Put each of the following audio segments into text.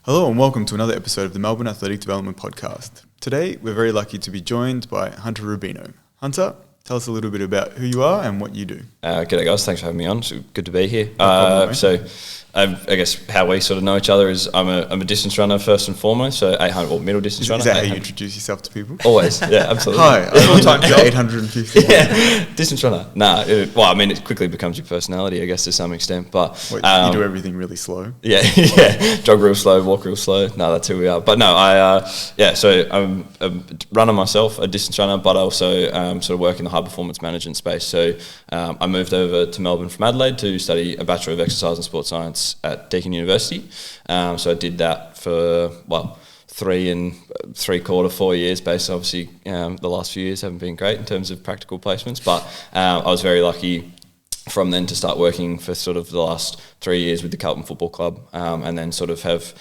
Hello and welcome to another episode of the Melbourne Athletic Development Podcast. Today, we're very lucky to be joined by Hunter Rubino. Hunter, tell us a little bit about who you are and what you do. G'day guys, thanks for having me on. It's good to be here. No problem, mate. I guess how we sort of know each other is I'm a distance runner first and foremost, so 800 or middle distance runner. Is that how you introduce yourself to people? Always, yeah, absolutely. Hi, I'm 850. Yeah, distance runner. It quickly becomes your personality, I guess, to some extent. But you do everything really slow. Yeah, jog real slow, walk real slow. No, that's who we are. But no, so I'm a runner myself, a distance runner, but I also sort of work in the high performance management space. So I moved over to Melbourne from Adelaide to study a Bachelor of Exercise and Sports Science at Deakin University. So I did that for 3 3/4, 4 years. Based, obviously, the last few years haven't been great in terms of practical placements, but I was very lucky from then to start working for sort of the last 3 years with the Carlton Football Club, and then sort of have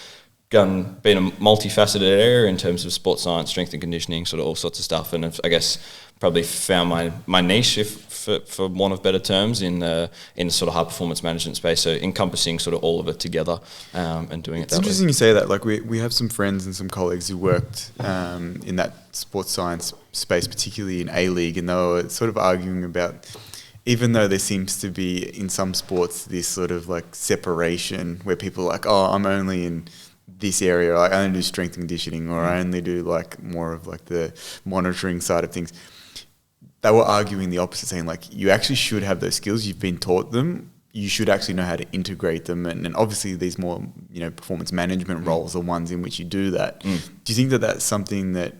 been a multifaceted area in terms of sports science, strength and conditioning, sort of all sorts of stuff, and I guess probably found my niche, for want of better terms, in the sort of high performance management space. So encompassing sort of all of it together and doing it that way. It's interesting you say that. Like we have some friends and some colleagues who worked in that sports science space, particularly in A-League, and they were sort of arguing about, even though there seems to be in some sports this sort of like separation where people are like, oh, I'm only in this area, like I only do strength and conditioning, or I only do like more of like the monitoring side of things. They were arguing the opposite, saying like you actually should have those skills. You've been taught them. You should actually know how to integrate them. And obviously these more, performance management roles are ones in which you do that. Do you think that that's something that,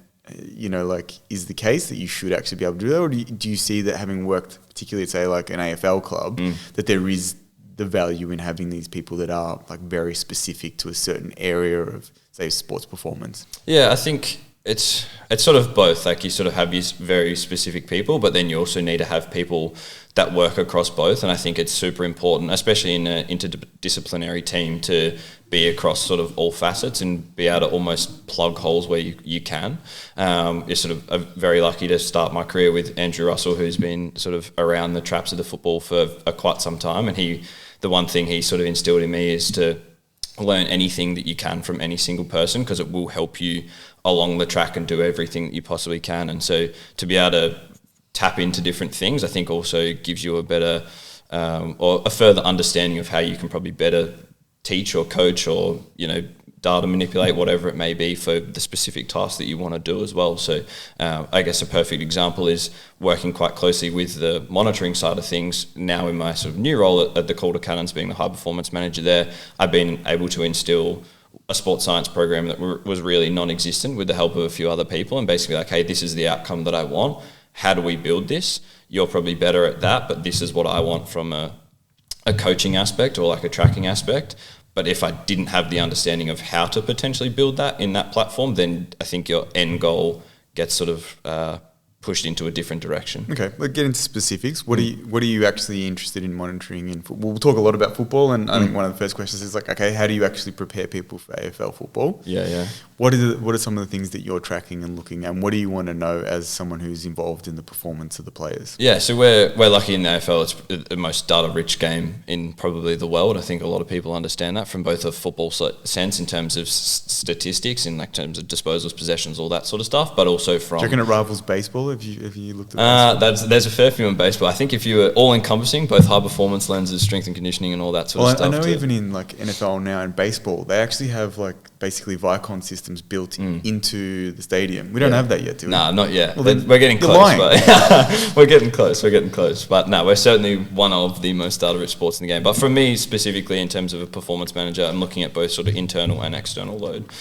is the case, that you should actually be able to do that? Or do you see that, having worked particularly at, say, like an AFL club, that there is the value in having these people that are like very specific to a certain area of, say, sports performance? Yeah, I think it's sort of both. Like you sort of have these very specific people, but then you also need to have people that work across both. And I think it's super important, especially in an interdisciplinary team, to be across sort of all facets and be able to almost plug holes where you can. You're sort of very lucky to start my career with Andrew Russell, who's been sort of around the traps of the football for quite some time. And the one thing he sort of instilled in me is to learn anything that you can from any single person, because it will help you along the track and do everything that you possibly can. And so to be able to tap into different things, I think also gives you a better or a further understanding of how you can probably better teach or coach or, data manipulate, whatever it may be, for the specific task that you want to do as well. So I guess a perfect example is working quite closely with the monitoring side of things. Now in my sort of new role at the Calder Cannons, being the high performance manager there, I've been able to instill a sports science program that was really non-existent with the help of a few other people, and basically like, hey, this is the outcome that I want. How do we build this? You're probably better at that, but this is what I want from a coaching aspect or like a tracking aspect. But if I didn't have the understanding of how to potentially build that in that platform, then I think your end goal gets sort of pushed into a different direction. Okay, let's get into specifics. What are you actually interested in monitoring in football? We'll talk a lot about football, and I think one of the first questions is like, okay, how do you actually prepare people for AFL football? Yeah. What are some of the things that you're tracking and looking at, and what do you want to know as someone who's involved in the performance of the players? Yeah, so we're lucky in the AFL. It's the most data-rich game in probably the world. I think a lot of people understand that from both a football sense in terms of statistics, in like terms of disposals, possessions, all that sort of stuff, but also from... Do you reckon it rivals baseball? Have you looked at there's a fair few in baseball. I think if you were all-encompassing, both high performance lenses, strength and conditioning, and all that sort of stuff. I know even in like NFL now and baseball, they actually have like basically Vicon systems built into the stadium. We don't have that yet, do we? No, not yet. Well, we're getting close. But we're getting close. But no, we're certainly one of the most data-rich sports in the game. But for me specifically, in terms of a performance manager, I'm looking at both sort of internal and external load.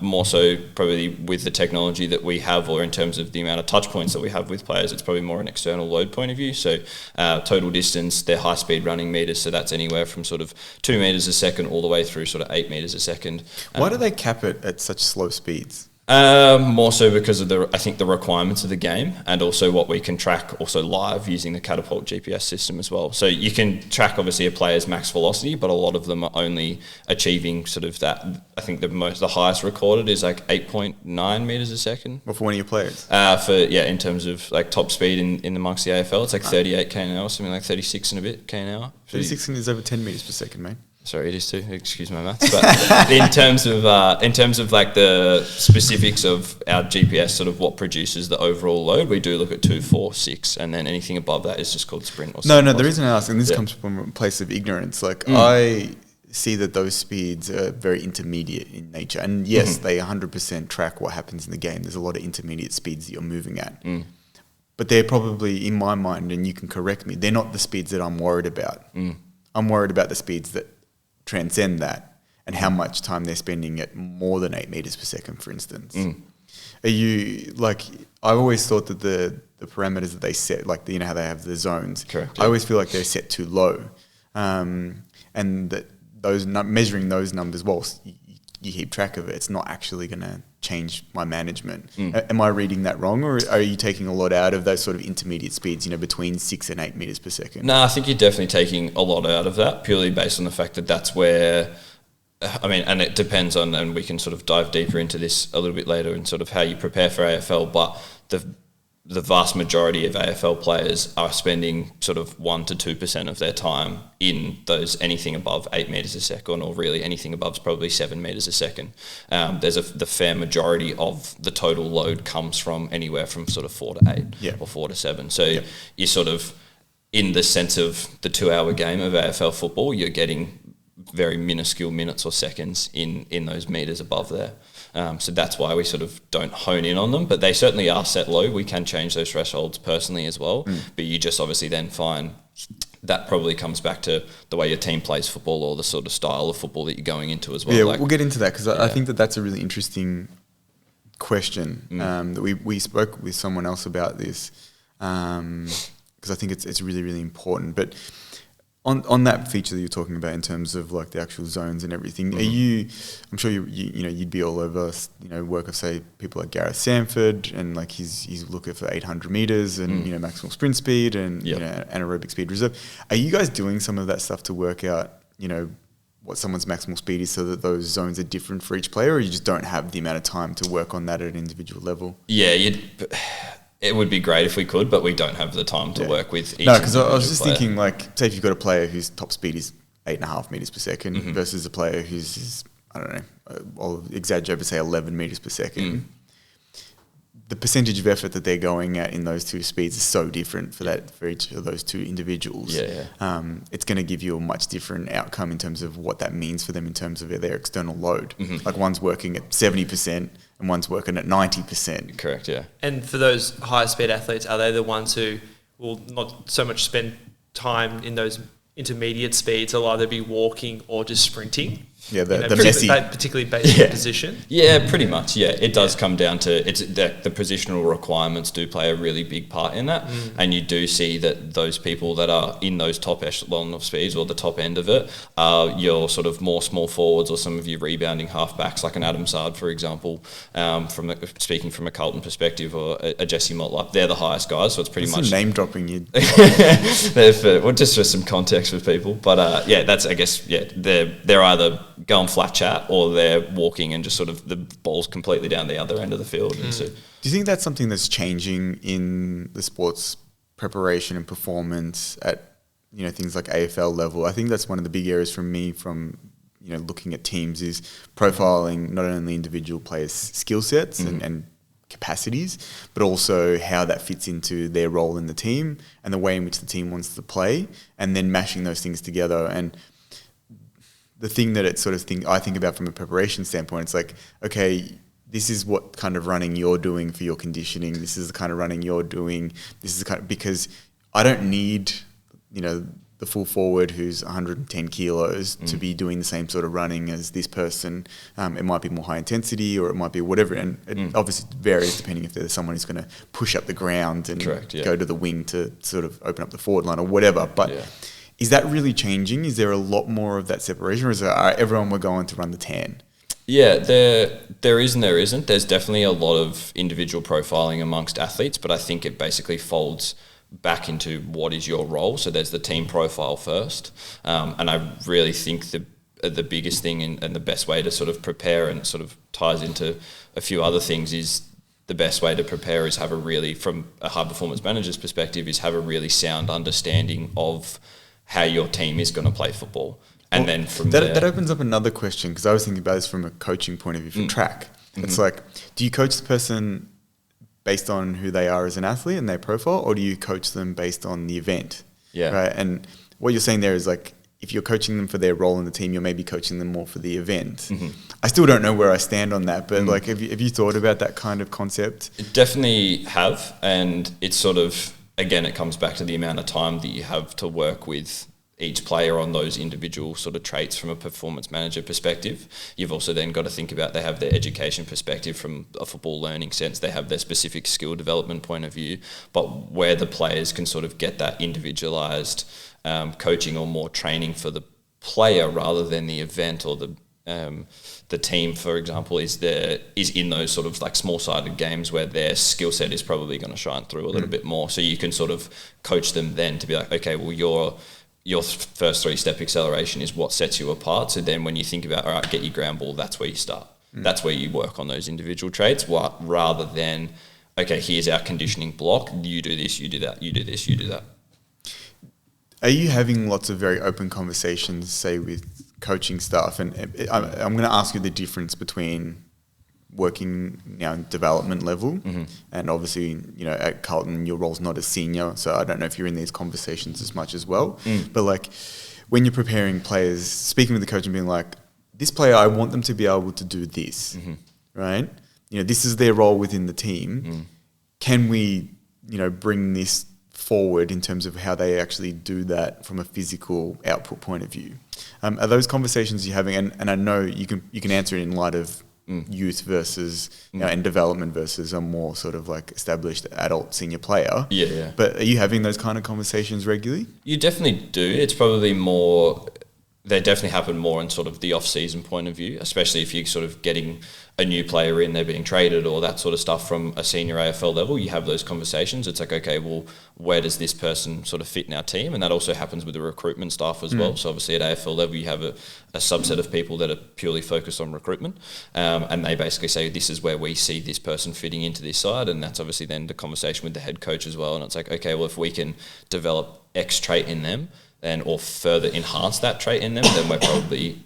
More so probably with the technology that we have, or in terms of the amount of touch points that we have with players, it's probably more an external load point of view. So total distance, their high-speed running meters, so that's anywhere from sort of 2 meters a second all the way through sort of 8 meters a second. Why do they cap it at such slow speeds? More so because of the requirements of the game, and also what we can track also live using the Catapult GPS system as well. So you can track obviously a player's max velocity, but a lot of them are only achieving sort of that. I think the highest recorded is like 8.9 meters a second. Well, for one of your players? In terms of like top speed in amongst the AFL, it's like 38 k an hour, something like 36 and a bit k an hour. 36 is over 10 meters per second, mate. Sorry, it is too. Excuse my maths. But in terms of like the specifics of our GPS, sort of what produces the overall load, we do look at 2, 4, 6, and then anything above that is just called sprint or No, the reason I ask, and this comes from a place of ignorance, like I see that those speeds are very intermediate in nature. And yes, they 100% track what happens in the game. There's a lot of intermediate speeds that you're moving at. But they're probably, in my mind, and you can correct me, they're not the speeds that I'm worried about. I'm worried about the speeds that transcend that and how much time they're spending at more than 8 meters per second, for instance. Are you, like, I've always thought that the parameters that they set, like, you know how they have the zones. Correct. I always feel like they're set too low. And that those measuring those numbers whilst you keep track of it, it's not actually going to change my management. Am I reading that wrong, or are you taking a lot out of those sort of intermediate speeds, you know, between 6 and 8 meters per second? No, I think you're definitely taking a lot out of that, purely based on the fact that that's where, I mean, and it depends on, and we can sort of dive deeper into this a little bit later and sort of how you prepare for AFL, but the vast majority of AFL players are spending sort of 1 to 2% of their time in those anything above 8 meters a second, or really anything above is probably 7 meters a second. The fair majority of the total load comes from anywhere from sort of 4 to 8 or 4 to 7. So you're sort of, in the sense of the 2-hour game of AFL football, you're getting very minuscule minutes or seconds in those meters above there. So that's why we sort of don't hone in on them, but they certainly are set low. We can change those thresholds personally as well, but you just obviously then find that probably comes back to the way your team plays football, or the sort of style of football that you're going into as well. Yeah, we'll get into that, because I think that that's a really interesting question. That we spoke with someone else about this, because I think it's really, really important. But on that feature that you're talking about in terms of like the actual zones and everything, are you? I'm sure you'd be all over, you know, work of, say, people like Gareth Sanford, and like he's looking for 800 meters and you know, maximal sprint speed and you know, anaerobic speed reserve. Are you guys doing some of that stuff to work out, you know, what someone's maximal speed is, so that those zones are different for each player, or you just don't have the amount of time to work on that at an individual level? Yeah, it would be great if we could, but we don't have the time to work with each. No, because I was just thinking, like, say if you've got a player whose top speed is 8.5 meters per second versus a player whose is, I don't know, I'll exaggerate, but say 11 meters per second. The percentage of effort that they're going at in those two speeds is so different for each of those two individuals. It's going to give you a much different outcome in terms of what that means for them in terms of their external load. Like, one's working at 70% and one's working at 90%. Correct, yeah. And for those higher speed athletes, are they the ones who will not so much spend time in those intermediate speeds? They'll either be walking or just sprinting. Yeah, the messy, particularly based on position. Yeah, pretty much. Yeah, it does come down to the positional requirements do play a really big part in that, and you do see that those people that are in those top echelon of speeds, or the top end of it, are your sort of more small forwards, or some of your rebounding halfbacks, like an Adam Sard, for example. Speaking from a Carlton perspective, or a Jesse Motlop, they're the highest guys, so it's pretty much name dropping you. Well, just for some context for people, but that's, I guess, they're either going flat chat, or they're walking and just sort of the ball's completely down the other end of the field. And so, do you think that's something that's changing in the sports preparation and performance at, you know, things like AFL level? I think that's one of the big areas for me from, you know, looking at teams, is profiling not only individual players' skill sets and capacities, but also how that fits into their role in the team and the way in which the team wants to play, and then mashing those things together. And the thing that I think about from a preparation standpoint, it's like, okay, this is what kind of running you're doing for your conditioning. This is the kind of running you're doing. This is the kind of, because I don't need, you know, the full forward who's 110 kilos to be doing the same sort of running as this person. It might be more high intensity, or it might be whatever. And it obviously varies depending if there's someone who's going to push up the ground and go to the wing to sort of open up the forward line or whatever. But is that really changing? Is there a lot more of that separation, or is it, all right, everyone we're going to run the 10? Yeah, there is and there isn't. There's definitely a lot of individual profiling amongst athletes, but I think it basically folds back into what is your role. So there's the team profile first, and I really think the biggest thing and the best way to sort of prepare, and sort of ties into a few other things, is the best way to prepare is have a really, from a high performance manager's perspective, is have a really sound understanding of how your team is going to play football. And then from that opens up another question, because I was thinking about this from a coaching point of view for track. It's like, do you coach the person based on who they are as an athlete and their profile, or do you coach them based on the event? Yeah. Right. And what you're saying there is like, if you're coaching them for their role in the team, you're maybe coaching them more for the event. I still don't know where I stand on that, but like, have you thought about that kind of concept? Definitely have, and it's sort of, again, it comes back to the amount of time that you have to work with each player on those individual sort of traits from a performance manager perspective. You've also then got to think about, they have their education perspective from a football learning sense, they have their specific skill development point of view, but where the players can sort of get that individualised coaching or more training for the player rather than the event or the team, for example, is in those sort of like small-sided games where their skill set is probably going to shine through a little bit more. So you can sort of coach them then to be like, okay, well, your first 3-step acceleration is what sets you apart. So then when you think about, all right, get your ground ball, that's where you start. That's where you work on those individual traits, rather than, okay, here's our conditioning block. You do this, you do that, you do this, you do that. Are you having lots of very open conversations, say, with coaching staff? And I'm going to ask you the difference between working now in development level and obviously, at Carlton, your role's not as senior, so I don't know if you're in these conversations as much as well. But like, when you're preparing players, speaking with the coach and being like, this player, I want them to be able to do this, right? This is their role within the team. Can we, bring this forward in terms of how they actually do that from a physical output point of view? Are those conversations you're having? And I know you can answer it in light of youth versus and development versus a more sort of like established adult senior player. Yeah. But are you having those kind of conversations regularly? You definitely do. It's probably more, they definitely happen more in sort of the off-season point of view, especially if you're sort of getting a new player in, they're being traded or that sort of stuff from a senior AFL level. You have those conversations. It's like, okay, well, where does this person sort of fit in our team? And that also happens with the recruitment staff as well. So obviously at AFL level, you have a subset of people that are purely focused on recruitment, and they basically say, this is where we see this person fitting into this side. And that's obviously then the conversation with the head coach as well. And it's like, okay, well, if we can develop X trait in them, or further enhance that trait in them, then we're probably,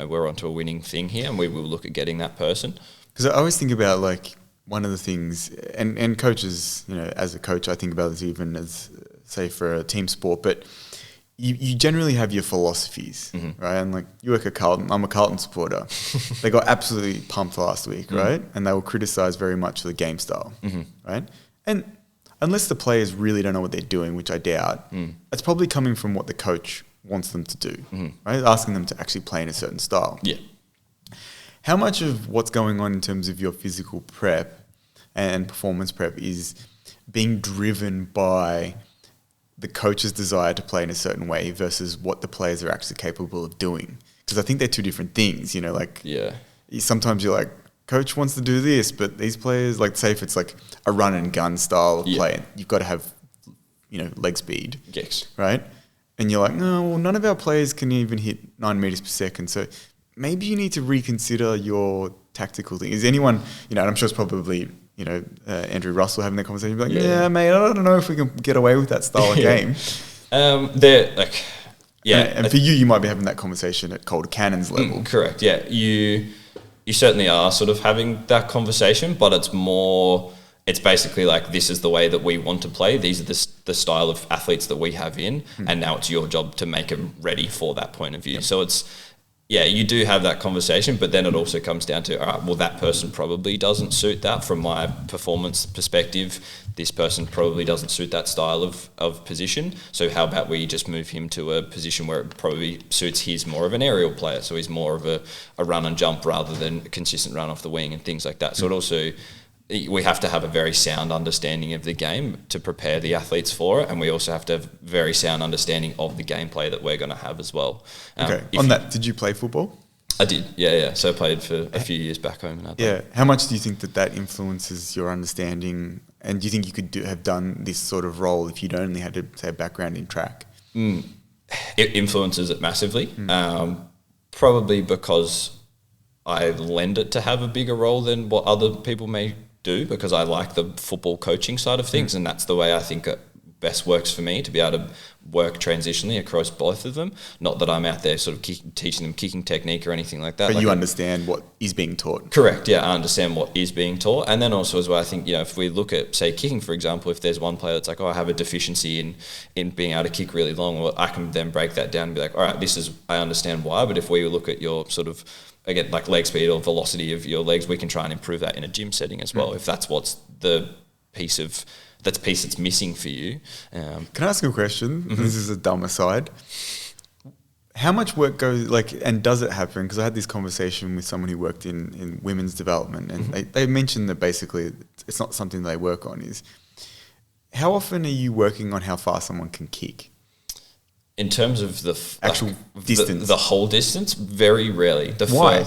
we're onto a winning thing here, and we will look at getting that person. Because I always think about like one of the things, and coaches, as a coach, I think about this even as, say, for a team sport, but you generally have your philosophies, right? And like, you work at Carlton, I'm a Carlton supporter. They got absolutely pumped last week, right? And they were criticised very much for the game style, right? And unless the players really don't know what they're doing, which I doubt, it's probably coming from what the coach wants them to do, right? Asking them to actually play in a certain style. Yeah. How much of what's going on in terms of your physical prep and performance prep is being driven by the coach's desire to play in a certain way versus what the players are actually capable of doing? Because I think they're two different things, sometimes you're like, coach wants to do this, but these players, like, say if it's like a run and gun style of play, you've got to have, leg speed. Yes. Right? And you're like, no, well, none of our players can even hit 9 meters per second. So maybe you need to reconsider your tactical thing. Is anyone, and I'm sure it's probably, Andrew Russell having that conversation, like, yeah, mate, I don't know if we can get away with that style of game. They're like, And for you might be having that conversation at Calder Cannons level. Correct. Yeah. You certainly are sort of having that conversation, but it's basically like, this is the way that we want to play. These are the style of athletes that we have in, and now it's your job to make them ready for that point of view. Yep. So you do have that conversation, but then it also comes down to, all right, well, that person probably doesn't suit that from my performance perspective. This person probably doesn't suit that style of position. So how about we just move him to a position where it probably suits his more of an aerial player. So he's more of a run and jump rather than a consistent run off the wing and things like that. So it also, we have to have a very sound understanding of the game to prepare the athletes for it. And we also have to have very sound understanding of the gameplay that we're going to have as well. Okay. On that, did you play football? I did, yeah. So I played for a few years back home. Yeah. How much do you think that influences your understanding? And do you think you could have done this sort of role if you'd only had to, say, a background in track? It influences it massively. Probably because I lend it to have a bigger role than what other people may do, because I like the football coaching side of things, and that's the way I think best works for me to be able to work transitionally across both of them. Not that I'm out there sort of teaching them kicking technique or anything like that. But you understand what is being taught. Correct, yeah, I understand what is being taught. And then also as well, I think, if we look at, say, kicking, for example, if there's one player that's like, I have a deficiency in being able to kick really long, well, I can then break that down and be like, all right, I understand why, but if we look at your sort of, again, like leg speed or velocity of your legs, we can try and improve that in a gym setting as well, if that's what's the piece that's missing for you. Can I ask you a question? Mm-hmm. This is a dumb aside. How much work goes, and does it happen? Because I had this conversation with someone who worked in women's development, and they mentioned that basically it's not something they work on. Is how often are you working on how far someone can kick? In terms of the actual distance, the whole distance, very rarely. Why?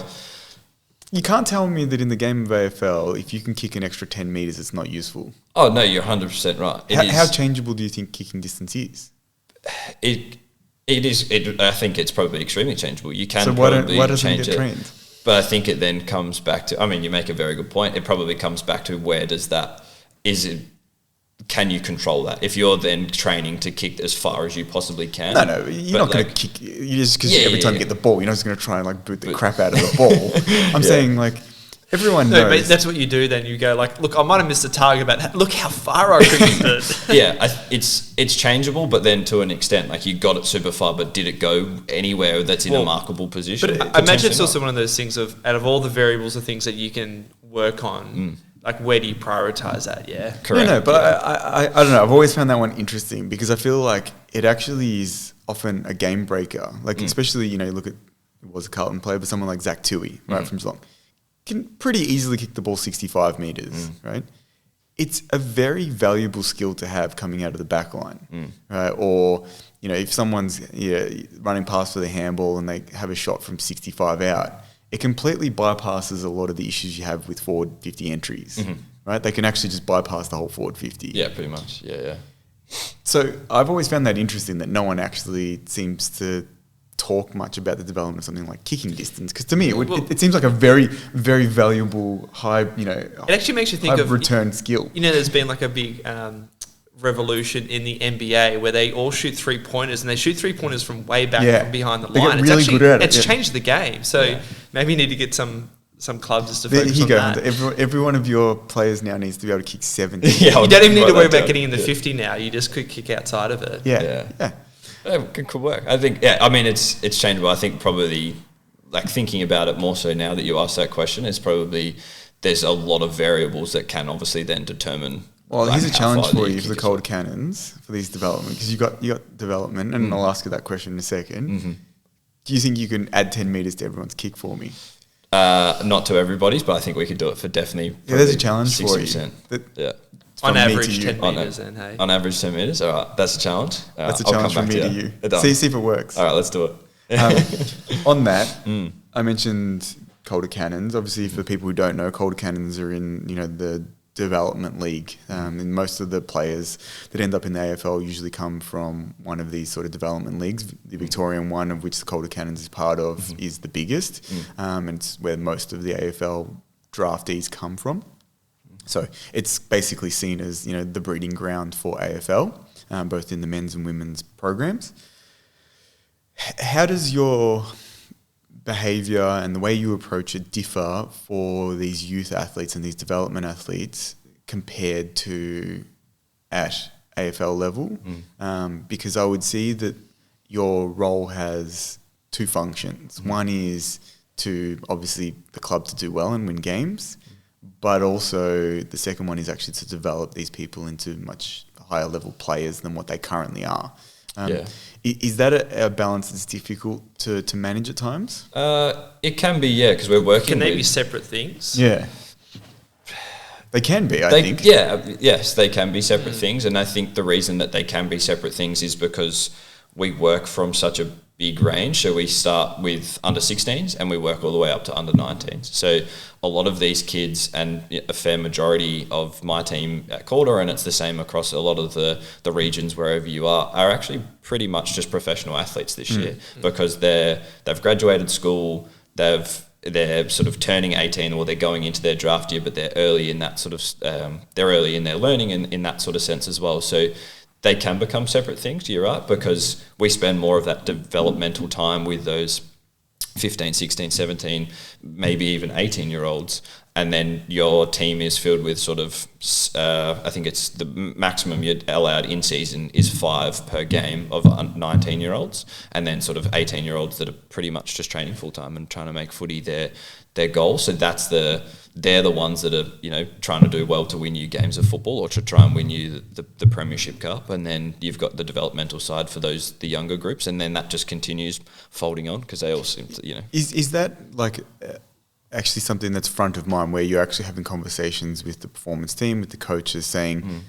You can't tell me that in the game of AFL, if you can kick an extra 10 metres, it's not useful. Oh, no, you're 100% right. How changeable do you think kicking distance is? It is. I think it's probably extremely changeable. You can why doesn't it get trained? But I think it then comes back to, you make a very good point. It probably comes back to can you control that? If you're then training to kick as far as you possibly can. No, you're not going to kick. Because every time you get the ball, you're not just going to try and boot the crap out of the ball. I'm saying everyone knows. No, but that's what you do then. You go look, I might have missed a target, but look how far I kicked it. Yeah, it's changeable, but then to an extent, you got it super far, but did it go anywhere that's in a markable position? But I imagine it's also one of those things of, out of all the variables of things that you can work on, where do you prioritize that? Yeah, correct. No, but I don't know. I've always found that one interesting because I feel like it actually is often a game breaker. Especially, you look at, it was a Carlton player, but someone like Zach Tui, right, from Geelong, can pretty easily kick the ball 65 metres, right? It's a very valuable skill to have coming out of the back line, right? Or, if someone's running past for the handball and they have a shot from 65 out, it completely bypasses a lot of the issues you have with forward 50 entries, right? They can actually just bypass the whole forward 50. Yeah, pretty much. Yeah. So I've always found that interesting that no one actually seems to talk much about the development of something like kicking distance. Because to me, it seems like a very, very valuable high, it actually makes you think of return skill. There's been a big revolution in the NBA where they all shoot 3-pointers, and they shoot 3-pointers from way back from behind the line. Get really good at it. It's changed the game. So maybe you need to get some clubs just to focus on that. Every one of your players now needs to be able to kick 70. You don't even need to worry about getting in the 50 now. You just could kick outside of it. Yeah. It could work. I think, it's changeable. I think probably, thinking about it more so now that you asked that question, is probably there's a lot of variables that can obviously then determine. Well, here's a challenge for you for the Calder Cannons for these development, because you got development, and I'll ask you that question in a second. Do you think you can add 10 metres to everyone's kick for me? Not to everybody's, but I think we could do it for definitely. Yeah, there's a challenge 60%. For you. Yeah. On average, 10 metres then, hey? On average, 10 metres? All right, that's a challenge. That's a challenge from me to you. See if it works. All right, let's do it. On that, I mentioned Calder Cannons. Obviously, for people who don't know, Calder Cannons are in the development league. And most of the players that end up in the AFL usually come from one of these sort of development leagues. The Victorian one, of which the Calder Cannons is part of, is the biggest. And it's where most of the AFL draftees come from. So it's basically seen as, the breeding ground for AFL, both in the men's and women's programs. How does your behaviour and the way you approach it differ for these youth athletes and these development athletes compared to at AFL level? Because I would see that your role has two functions. One is to, obviously, the club to do well and win games, but also the second one is actually to develop these people into much higher level players than what they currently are. Is that a balance that's difficult to manage at times? It can be, because we're working. Can they be separate things? Yeah. They can be, I think. Yes, they can be separate things. And I think the reason that they can be separate things is because we work from such a big range. So we start with under 16s and we work all the way up to under 19s. So a lot of these kids, and a fair majority of my team at Calder, and it's the same across a lot of the regions wherever you are actually pretty much just professional athletes this year, because they've graduated school, they're sort of turning 18, or they're going into their draft year, but they're early in that sort of they're early in their learning and in that sort of sense as well. So they can become separate things, you're right, because we spend more of that developmental time with those 15, 16, 17, maybe even 18-year-olds, and then your team is filled with sort of, I think it's the maximum you're allowed in season is 5 per game of 19-year-olds, and then sort of 18-year-olds that are pretty much just training full-time and trying to make footy their goal. So they're the ones that are, you know, trying to do well to win you games of football or to try and win you the Premiership Cup. And then you've got the developmental side for the younger groups, and then that just continues folding on because they all seem to, you know. Is that like actually something that's front of mind, where you're actually having conversations with the performance team, with the coaches, saying,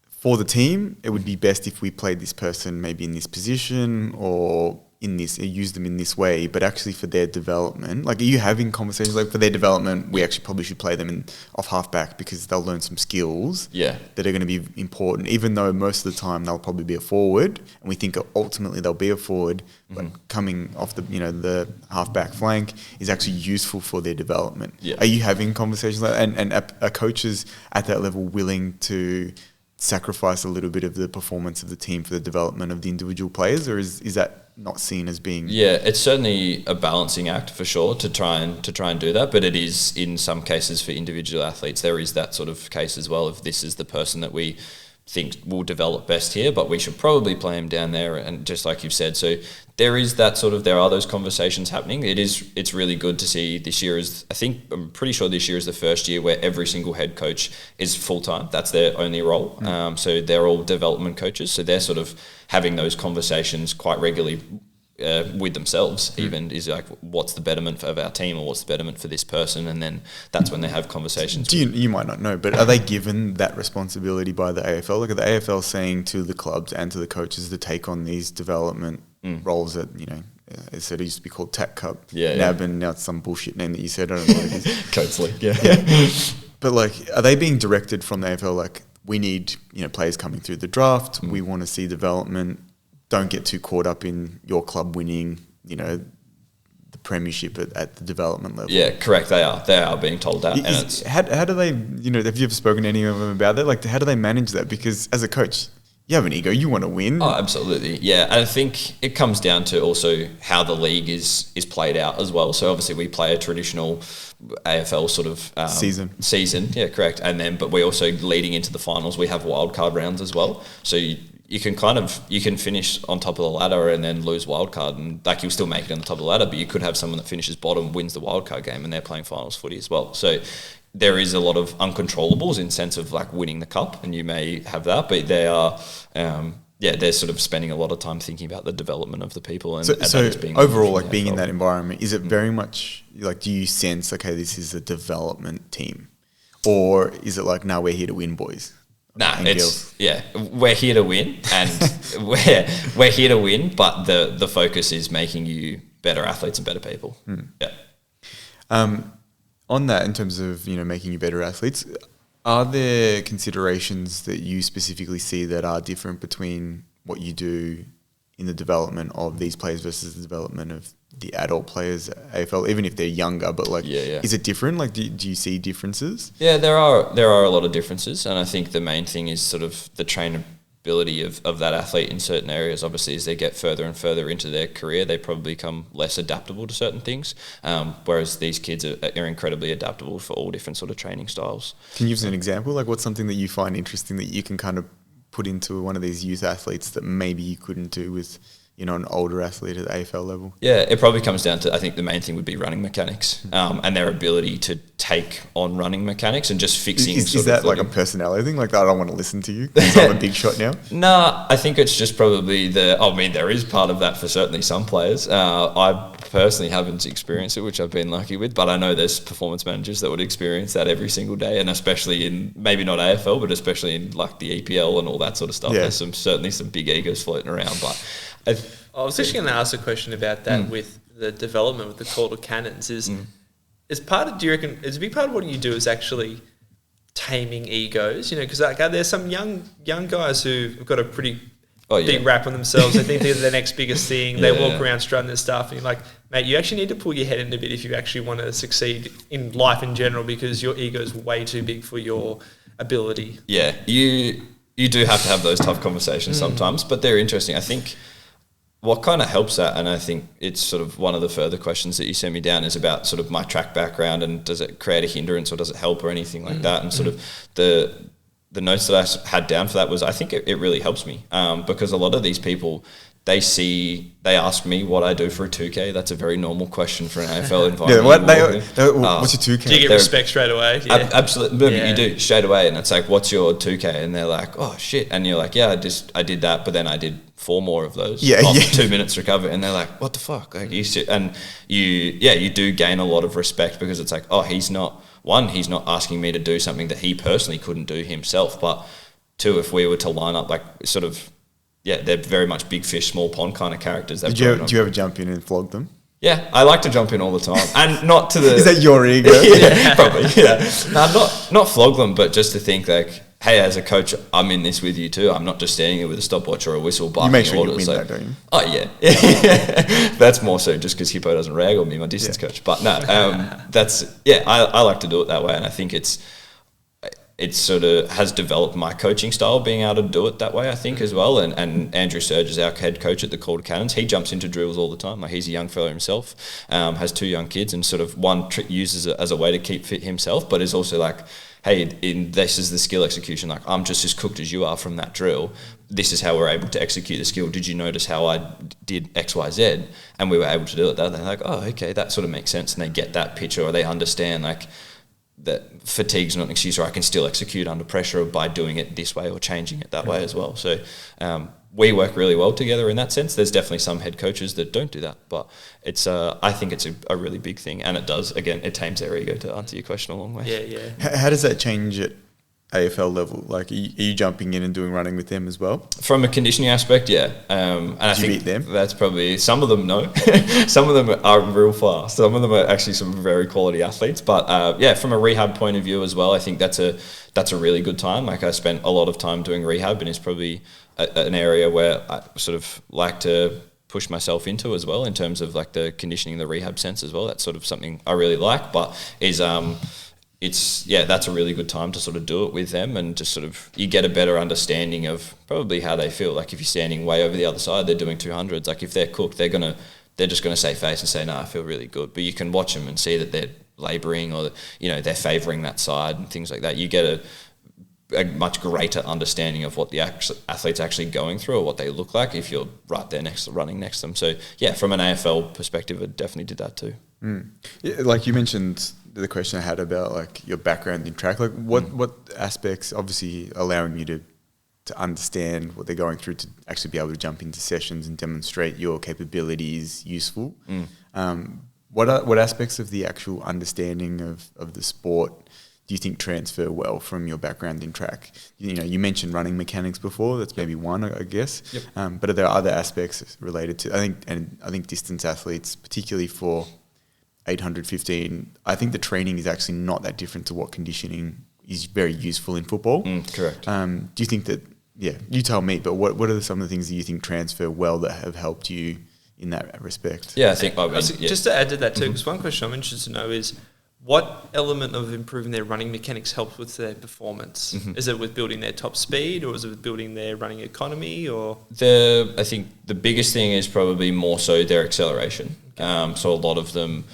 for the team, it would be best if we played this person maybe in this position or in this, use them in this way, but actually for their development, like, are you having conversations like, for their development, we actually probably should play them in off halfback because they'll learn some skills that are going to be important, even though most of the time they'll probably be a forward, and we think ultimately they'll be a forward, but coming off the, you know, the halfback flank is actually useful for their development. Are you having conversations like that, and are coaches at that level willing to sacrifice a little bit of the performance of the team for the development of the individual players, or is that not seen as being? Yeah, it's certainly a balancing act for sure to try and do that, but it is, in some cases for individual athletes, there is that sort of case as well, if this is the person that we think will develop best here, but we should probably play him down there, and just like you've said, so there is that sort of, there are those conversations happening. It's really good to see. This year is, I'm pretty sure this year is the first year where every single head coach is full-time. That's their only role. So they're all development coaches, so they're sort of having those conversations quite regularly with themselves, even, is like, what's the betterment of our team, or what's the betterment for this person, and then that's when they have conversations. You might not know, but are they given that responsibility by the AFL? Like, are the AFL saying to the clubs and to the coaches to take on these development roles that, you know, as I said, it used to be called TAC Cup, NAB, and now it's some bullshit name that you said, I don't know what it is. Coates League, But like, are they being directed from the AFL, like, we need, you know, players coming through the draft, we want to see development, don't get too caught up in your club winning, you know, the premiership at the development level? Yeah, correct. They are being told that. And it's, how do they, you know, have you ever spoken to any of them about that? Like, how do they manage that? Because as a coach, you have an ego, you want to win. Oh, absolutely. Yeah. And I think it comes down to also how the league is played out as well. So obviously we play a traditional AFL sort of season. Yeah, correct. And then, but we also, leading into the finals, we have wildcard rounds as well. So you can finish on top of the ladder and then lose wildcard, and like, you'll still make it on the top of the ladder, but you could have someone that finishes bottom, wins the wildcard game, and they're playing finals footy as well. So there is a lot of uncontrollables in sense of like winning the cup, and you may have that, but they are, they're sort of spending a lot of time thinking about the development of the people. And so overall, like, being in that environment, is it very much like, do you sense, okay, this is a development team, or is it like, no, we're here to win, boys? Nah, we're here to win, and we're here to win, but the focus is making you better athletes and better people. On that, in terms of, you know, making you better athletes, are there considerations that you specifically see that are different between what you do in the development of these players versus the development of the adult players at AFL, even if they're younger, but like, is it different? Like, do you see differences? Yeah, there are a lot of differences, and I think the main thing is sort of the trainability of that athlete in certain areas. Obviously, as they get further and further into their career, they probably become less adaptable to certain things, whereas these kids are incredibly adaptable for all different sort of training styles. Can you give us an example? Like, what's something that you find interesting that you can kind of put into one of these youth athletes that maybe you couldn't do with, you know, an older athlete at the AFL level? Yeah, it probably comes down to, I think the main thing would be running mechanics, and their ability to take on running mechanics and just fixing. Is that like a personality thing? Like, I don't want to listen to you because I'm a big shot now? Nah, I think it's just probably there is part of that for certainly some players. I personally haven't experienced it, which I've been lucky with, but I know there's performance managers that would experience that every single day, and especially in, maybe not AFL, but especially in like the EPL and all that sort of stuff. There's certainly some big egos floating around, but I was actually going to ask a question about that with the development with the Calder Cannons. Is part of, do you reckon, is a big part of what you do is actually taming egos? You know, because like, there's some young guys who've got a pretty big rap on themselves. They think they're the next biggest thing. They walk around strutting their stuff, and you're like, mate, you actually need to pull your head in a bit if you actually want to succeed in life in general, because your ego is way too big for your ability. Yeah, you do have to have those tough conversations sometimes, but they're interesting. I think what kind of helps that, and I think it's sort of one of the further questions that you sent me down, is about sort of my track background and does it create a hindrance or does it help or anything like that. And sort of the notes that I had down for that was, I think it really helps me because a lot of these people, they ask me what I do for a 2K. That's a very normal question for an AFL environment. What's your 2K? Do you get respect straight away? Yeah. Absolutely. You do straight away. And it's like, what's your 2K? And they're like, oh shit. And you're like, yeah, I did that, but then I did 4 more of those. 2 minutes recovery. And they're like, what the fuck? Like you do gain a lot of respect because it's like, oh, he's not asking me to do something that he personally couldn't do himself. But 2, if we were to line up like sort of, they're very much big fish, small pond kind of characters. Do you ever jump in and flog them? Yeah, I like to jump in all the time, and not to the. Is that your ego? Yeah, probably. Yeah, no, not flog them, but just to think like, hey, as a coach, I'm in this with you too. I'm not just standing there with a stopwatch or a whistle barking you make sure orders. You win that, don't you? Oh yeah, that's more so just because Hippo doesn't rag on me, my distance coach. But no, I like to do it that way, and I think it's sort of has developed my coaching style, being able to do it that way, I think, as well. And Andrew Surge is our head coach at the Calder Cannons. He jumps into drills all the time. Like, he's a young fella himself, has 2 young kids, and sort of uses it as a way to keep fit himself, but is also like, hey, this is the skill execution. Like, I'm just as cooked as you are from that drill. This is how we're able to execute the skill. Did you notice how I did X, Y, Z? And we were able to do it. They're like, oh, okay, that sort of makes sense. And they get that picture, or they understand, like, that fatigue's not an excuse, or I can still execute under pressure by doing it this way or changing it that way as well. So we work really well together in that sense. There's definitely some head coaches that don't do that, but it's I think it's a really big thing, and it does, again, it tames their ego, to answer your question a long way. Yeah. How does that change at AFL level? Like, are you jumping in and doing running with them as well? From a conditioning aspect, yeah. And I think beat them? That's probably, some of them no. Some of them are real fast. Some of them are actually some very quality athletes. But from a rehab point of view as well, I think that's a really good time. Like, I spent a lot of time doing rehab, and it's probably an area where I sort of like to push myself into as well, in terms of like the conditioning, the rehab sense as well. That's sort of something I really like, but is that's a really good time to sort of do it with them, and just sort of, you get a better understanding of probably how they feel. Like, if you're standing way over the other side, they're doing 200s. Like, if they're cooked, they're just gonna save face and say, no, I feel really good. But you can watch them and see that they're labouring, or they're favouring that side and things like that. You get a much greater understanding of what the athlete's actually going through, or what they look like, if you're right there running next to them. So yeah, from an AFL perspective, I definitely did that too. Yeah, like you mentioned, the question I had about like your background in track, like what aspects, obviously allowing you to understand what they're going through, to actually be able to jump into sessions and demonstrate your capabilities useful. What aspects of the actual understanding of the sport do you think transfer well from your background in track? You mentioned running mechanics before. That's maybe one, I guess. Yep. But are there other aspects related to? I think distance athletes, particularly for 815, I think the training is actually not that different to what conditioning is very useful in football. Correct. Do you think that? Yeah, you tell me. But what are some of the things that you think transfer well that have helped you in that respect? Yeah, I think. Just to add to that too, because one question I'm interested to know is, what element of improving their running mechanics helps with their performance? Is it with building their top speed, or is it with building their running economy? Or I think the biggest thing is probably more so their acceleration. So a lot of them,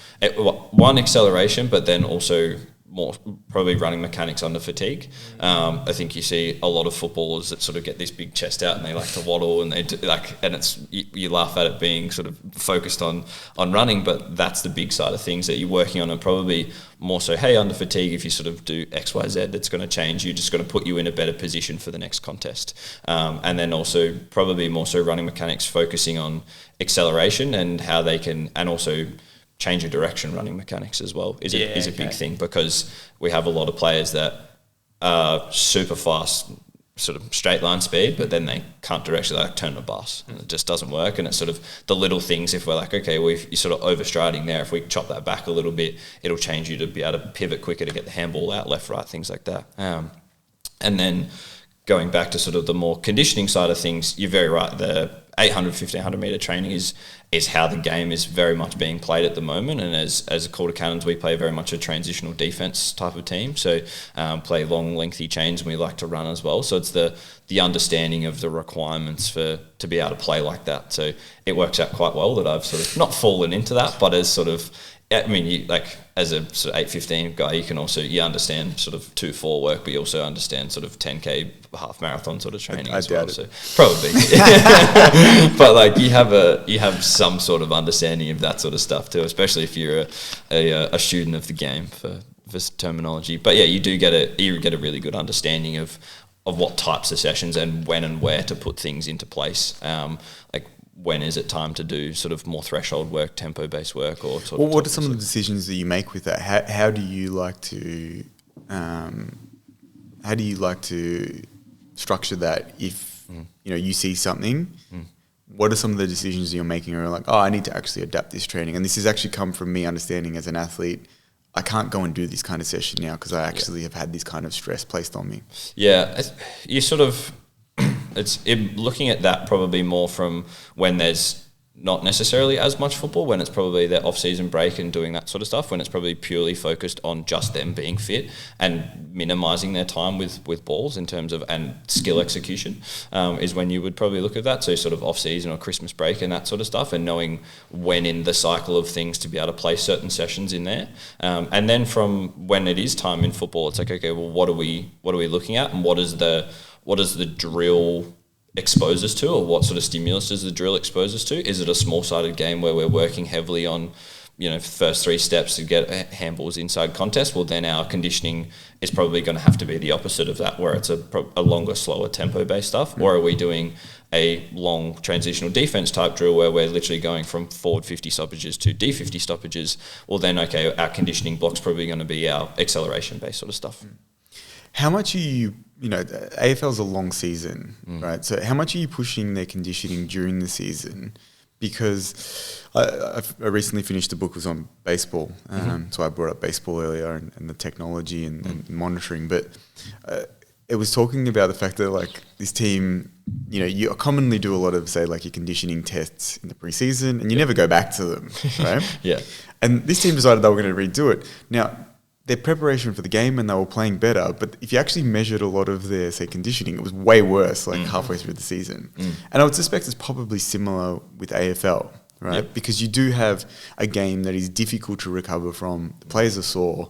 one, acceleration, but then also more probably running mechanics under fatigue. I think you see a lot of footballers that sort of get this big chest out and they like to waddle, and they do, and it's, you laugh at it being sort of focused on running, but that's the big side of things that you're working on, and probably more so, hey, under fatigue, if you sort of do X, Y, Z, it's going to change you, just going to put you in a better position for the next contest. And then also probably more so running mechanics, focusing on acceleration and how they can, and also change of direction running mechanics as well is a big thing, because we have a lot of players that are super fast, sort of straight line speed, but then they can't directly turn a bus, and it just doesn't work. And it's sort of the little things, if we're like, okay, well, if you're sort of overstriding there, if we chop that back a little bit, it'll change you to be able to pivot quicker to get the handball out left, right, things like that. And then going back to sort of the more conditioning side of things, you're very right. The 800, 1500 metre training is how the game is very much being played at the moment. And as a Calder Cannons, we play very much a transitional defence type of team. So play long, lengthy chains, and we like to run as well. So it's the understanding of the requirements to be able to play like that. So it works out quite well that I've sort of not fallen into that, but as sort of, I mean, as a sort of 8:15 guy, you understand sort of 2-4 work, but you also understand sort of 10K half marathon sort of training as well. So probably, but you have some sort of understanding of that sort of stuff too, especially if you're a student of the game for terminology. But yeah, you get a really good understanding of what types of sessions and when and where to put things into place. When is it time to do sort of more threshold work, tempo-based work, or sort of? What are some of the decisions that you make with that? How do you like to structure that? If you see something, what are some of the decisions you're making? Or like, I need to actually adapt this training, and this has actually come from me understanding as an athlete, I can't go and do this kind of session now because I actually have had this kind of stress placed on me. Yeah, you sort of. Looking at that probably more from when there's not necessarily as much football, when it's probably their off-season break and doing that sort of stuff, when it's probably purely focused on just them being fit and minimising their time with balls in terms of, and skill execution, is when you would probably look at that. So sort of off-season or Christmas break and that sort of stuff, and knowing when in the cycle of things to be able to play certain sessions in there. And then from when it is time in football, it's like, okay, well, what are we looking at, and what does the drill expose us to, or what sort of stimulus does the drill expose us to? Is it a small-sided game where we're working heavily on, first 3 steps to get handballs inside contest? Well, then our conditioning is probably going to have to be the opposite of that, where it's a longer, slower tempo-based stuff. Or are we doing a long transitional defense type drill where we're literally going from forward 50 stoppages to D50 stoppages? Well, then, okay, our conditioning block's probably going to be our acceleration-based sort of stuff. How much are you, AFL's a long season, right? So how much are you pushing their conditioning during the season? Because I recently finished a book that was on baseball, so I brought up baseball earlier and the technology and monitoring, but it was talking about the fact that this team, you commonly do a lot of, say, your conditioning tests in the preseason, and you never go back to them, right? Yeah. And this team decided they were going to redo it. Now, their preparation for the game, and they were playing better, but if you actually measured a lot of their, say, conditioning, it was way worse, halfway through the season. And I would suspect it's probably similar with AFL, right? Yep. Because you do have a game that is difficult to recover from. The players are sore.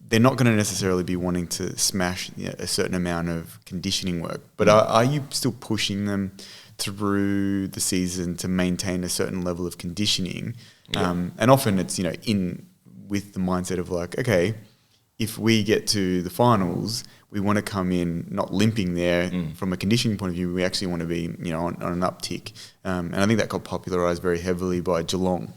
They're not going to necessarily be wanting to smash a certain amount of conditioning work. But are you still pushing them through the season to maintain a certain level of conditioning? Yep. And often it's, with the mindset of okay, if we get to the finals, we want to come in not limping there from a conditioning point of view. We actually want to be, on an uptick. And I think that got popularised very heavily by Geelong.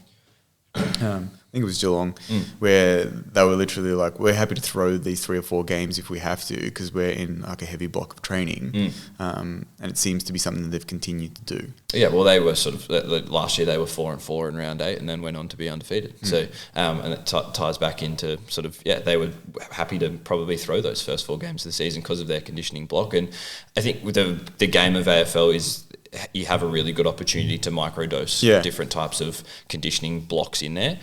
I think it was Geelong, where they were literally we're happy to throw these 3 or 4 games if we have to, because we're in a heavy block of training. And it seems to be something that they've continued to do. Yeah, well, they were sort of, last year they were 4-4 in round 8 and then went on to be undefeated. So, and it ties back into sort of, they were happy to probably throw those first 4 games of the season because of their conditioning block. And I think with the game of AFL is, you have a really good opportunity to microdose different types of conditioning blocks in there.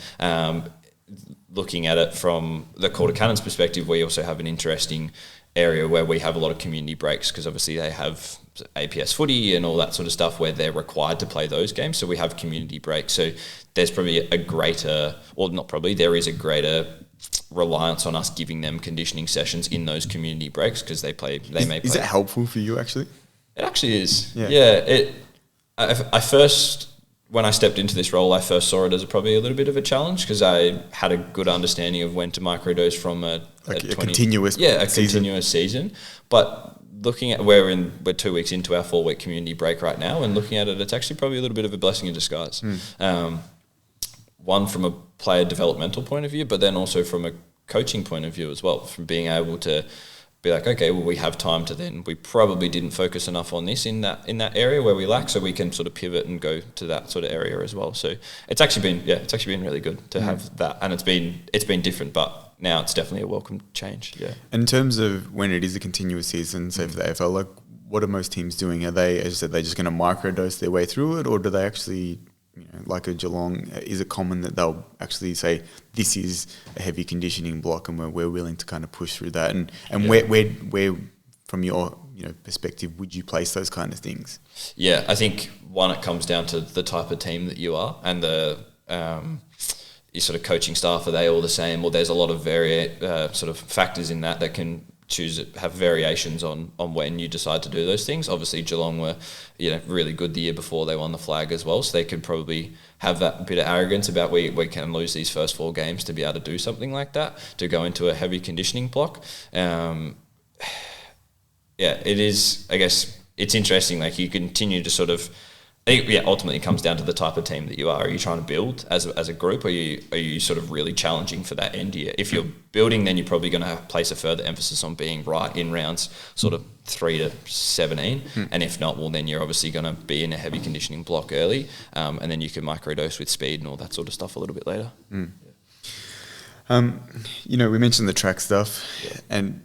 Looking at it from the Calder Cannons perspective, we also have an interesting area where we have a lot of community breaks, because obviously they have APS footy and all that sort of stuff where they're required to play those games. So we have community breaks. So there's probably there is a greater reliance on us giving them conditioning sessions in those community breaks, because may play. Is it helpful for you actually? It actually is. Yeah. I first, when I stepped into this role, I first saw it as probably a little bit of a challenge, because I had a good understanding of when to microdose from a continuous continuous season. But looking at we're 2 weeks into our 4-week community break right now, and looking at it, it's actually probably a little bit of a blessing in disguise. One from a player developmental point of view, but then also from a coaching point of view as well, from being able to be okay, well, we have time to then, we probably didn't focus enough on this in that area where we lack, so we can sort of pivot and go to that sort of area as well. So it's actually been really good to have that, and it's been different, but now it's definitely a welcome change. Yeah. And in terms of when it is a continuous season, say for the AFL, what are most teams doing? Are they, as you said, they're just going to microdose their way through it, or do they actually, like a Geelong, is it common that they'll actually say this is a heavy conditioning block and we're willing to kind of push through that? And where from your perspective would you place those kind of things? Yeah, I think one, it comes down to the type of team that you are and the your sort of coaching staff. Are they all the same, or there's a lot of sort of factors in that can have variations on when you decide to do those things. Obviously Geelong were really good the year before they won the flag as well, so they could probably have that bit of arrogance about we can lose these first 4 games to be able to do something like that, to go into a heavy conditioning block. It is, I guess it's interesting, like you continue to sort of, ultimately it comes down to the type of team that you are. Are you trying to build as a group, or are you sort of really challenging for that end year? If you're building, then you're probably going to place a further emphasis on being right in rounds sort of 3 to 17. And if not, well, then you're obviously going to be in a heavy conditioning block early, and then you can microdose with speed and all that sort of stuff a little bit later. We mentioned the track stuff, and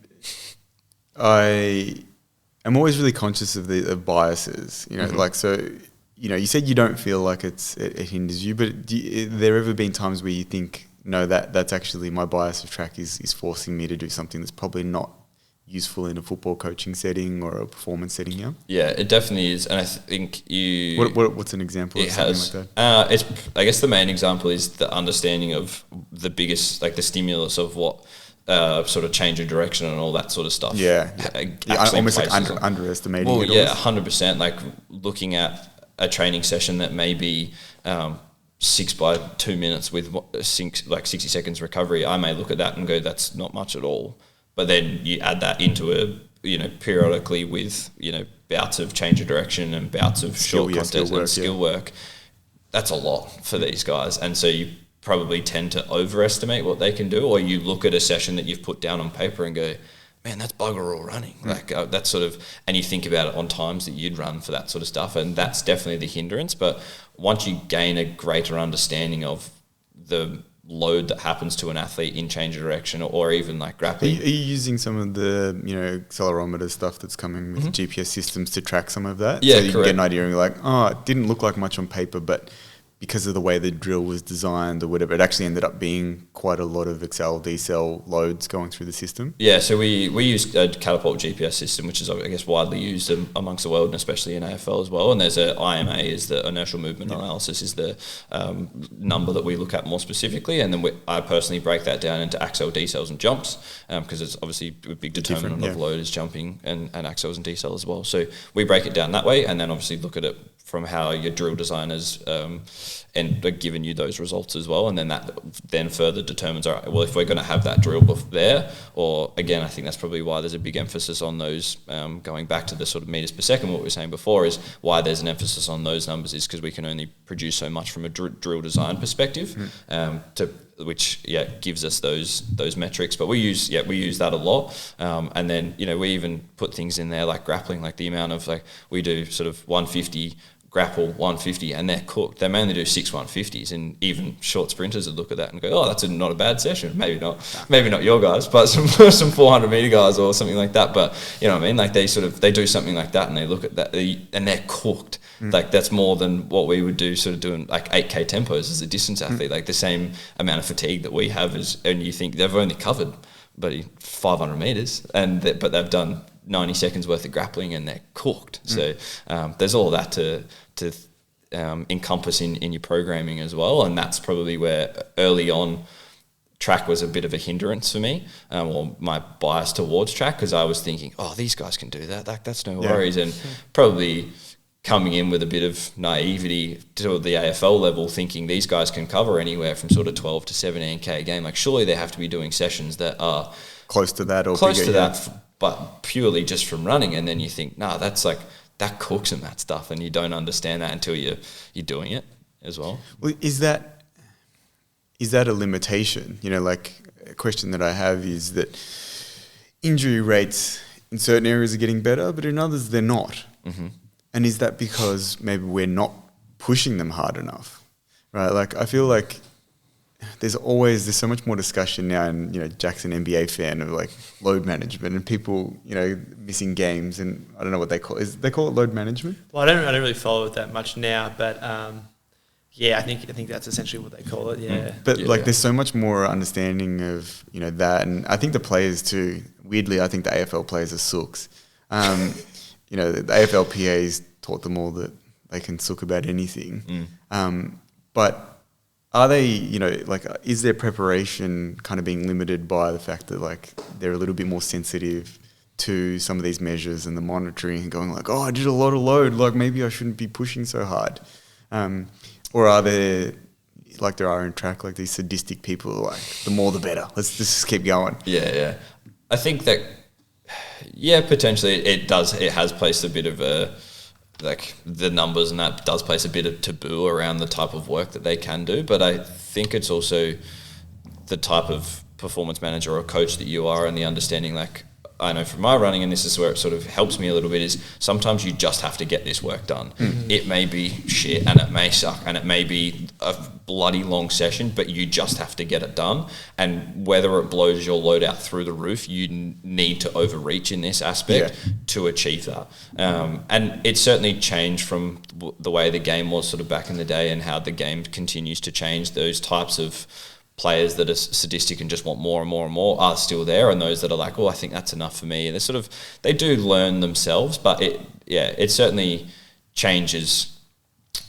I'm always really conscious of the biases, like, so, you said you don't feel like it hinders you, but there ever been times where you think, no, that's actually my bias of track is forcing me to do something that's probably not useful in a football coaching setting or a performance setting? Yeah, it definitely is. And I think what's an example of something like that? I guess the main example is the understanding of the biggest, like the stimulus of what sort of change of direction and all that sort of stuff. Almost like underestimating it. Yeah, 100%. Like looking at a training session that may be 6 by 2 minutes with 60 seconds recovery, I may look at that and go, that's not much at all. But then you add that into periodically with bouts of change of direction and bouts of short contest and skill work. That's a lot for these guys, and so you probably tend to overestimate what they can do, or you look at a session that you've put down on paper and go, man, that's bugger all running. That sort of, and you think about it on times that you'd run for that sort of stuff, and that's definitely the hindrance. But once you gain a greater understanding of the load that happens to an athlete in change of direction, or even like grappling. Are you using some of the accelerometer stuff that's coming with GPS systems to track some of that? Yeah, so you correct. can get an idea and you're like, it didn't look like much on paper, but because of the way the drill was designed or whatever, it actually ended up being quite a lot of accel, decel loads going through the system. Yeah, so we use a Catapult GPS system, which is, I guess, widely used amongst the world, and especially in AFL as well. And there's a IMA, is the inertial movement analysis, is the number that we look at more specifically. And then I personally break that down into accel, decels and jumps, because it's obviously a big determinant of load is jumping and accels and decel as well. So we break it down that way, and then obviously look at it from how your drill designers and are giving you those results as well, and then that then further determines, all right, well, if we're going to have that drill there, or again, I think that's probably why there's a big emphasis on those, going back to the sort of meters per second, what we were saying before, is why there's an emphasis on those numbers is because we can only produce so much from a drill design perspective, which gives us those metrics. But we use that a lot, and then we even put things in there like grappling, like the amount of, like, we do sort of 150 grapple 150, and they're cooked. They mainly do 6 150s, and even short sprinters would look at that and go, oh, that's not a bad session. Maybe not your guys, but some 400 meter guys or something like that. But you know what I mean? Like they do something like that, and they look at that, and they're cooked. Like that's more than what we would do, sort of doing like 8K tempos as a distance athlete. Like the same amount of fatigue that we have and you think they've only covered, but 500 meters, but they've done 90 seconds worth of grappling and they're cooked. So there's all that to encompass in your programming as well, and that's probably where early on track was a bit of a hindrance for me, or my bias towards track, because I was thinking, oh, these guys can do that, that's no worries, and probably coming in with a bit of naivety to the AFL level, thinking these guys can cover anywhere from sort of 12 to 17K a game. Like surely they have to be doing sessions that are close to that, but purely just from running. And then you think, that's like, that cooks them, that stuff, and you don't understand that until you're doing it as well. Well, is that a limitation? Like a question that I have is that injury rates in certain areas are getting better, but in others they're not. Mm-hmm. And is that because maybe we're not pushing them hard enough, right? Like I feel like there's so much more discussion now, and Jack's an NBA fan of like load management and people missing games, and I don't know what they call it. They call it load management. Well, I don't really follow it that much now, but yeah, I think that's essentially what they call it. Yeah, but there's so much more understanding of that, and I think the players too. Weirdly, I think the AFL players are sooks. The AFLPA's taught them all that they can sook about anything, but. Are they, is their preparation kind of being limited by the fact that, like, they're a little bit more sensitive to some of these measures and the monitoring and going like, oh, I did a lot of load, like, maybe I shouldn't be pushing so hard? Or are there, like there are in track, like these sadistic people who are like, the more the better, let's just keep going? Yeah. I think that, potentially it has placed a bit of a, like the numbers and that does place a bit of taboo around the type of work that they can do. But I think it's also the type of performance manager or coach that you are, and the understanding, like I know from my running, and this is where it sort of helps me a little bit, is sometimes you just have to get this work done. It may be shit and it may suck and it may be a bloody long session, but you just have to get it done. And whether it blows your load out through the roof, you need to overreach in this aspect to achieve that. And it's certainly changed from the way the game was sort of back in the day, and how the game continues to change. Those types of players that are sadistic and just want more and more and more are still there, and those that are like, oh, I think that's enough for me. And they do learn themselves, but it certainly changes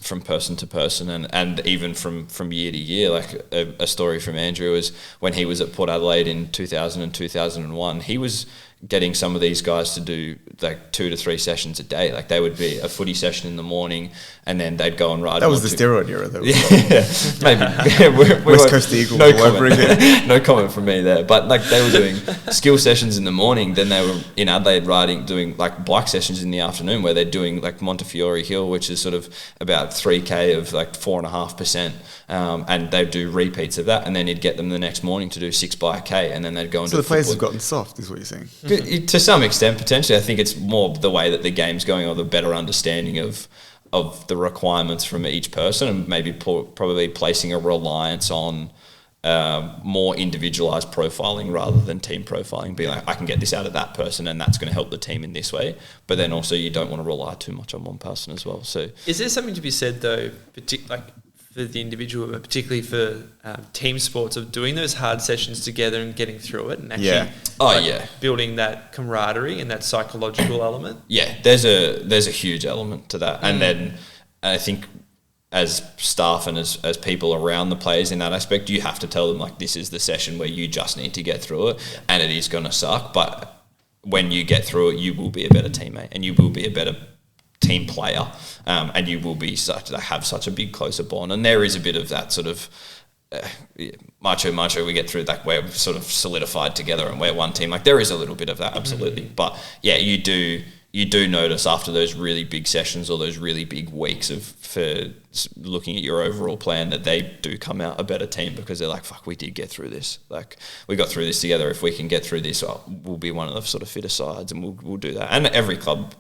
from person to person, and even from year to year. Like a story from Andrew is when he was at Port Adelaide in 2000 and 2001, he was getting some of these guys to do like 2 to 3 sessions a day. Like they would be a footy session in the morning, and then they'd go and ride. That was the steroid era, though. Maybe. West Coast Eagles no all over again. No comment from me there. But like they were doing skill sessions in the morning, then they were in Adelaide doing like bike sessions in the afternoon, where they're doing like Montefiore Hill, which is sort of about 3K of like 4.5%. And they'd do repeats of that, and then he'd get them the next morning to do 6 by K, and then they'd go and do. So the players have gotten soft, is what you're saying? To some extent, potentially. I think it's more the way that the game's going, or the better understanding of the requirements from each person, and maybe probably placing a reliance on more individualized profiling rather than team profiling, being like, I can get this out of that person and that's going to help the team in this way. But then also you don't want to rely too much on one person as well. So is there something to be said though, for the individual, but particularly for team sports, of doing those hard sessions together and getting through it, and actually building that camaraderie and that psychological element? Yeah, there's a huge element to that. And then I think as staff and as people around the players in that aspect, you have to tell them, like, this is the session where you just need to get through it, and it is going to suck, but when you get through it, you will be a better teammate and you will be a better team player, and you will be have such a big closer bond. And there is a bit of that sort of macho we get through, like we're sort of solidified together and we're one team. Like there is a little bit of that, absolutely. But yeah, you do notice after those really big sessions or those really big weeks for looking at your overall plan that they do come out a better team, because they're like, fuck, we did get through this. Like we got through this together. If we can get through this, we'll be one of the sort of fitter sides, and we'll do that. And every club,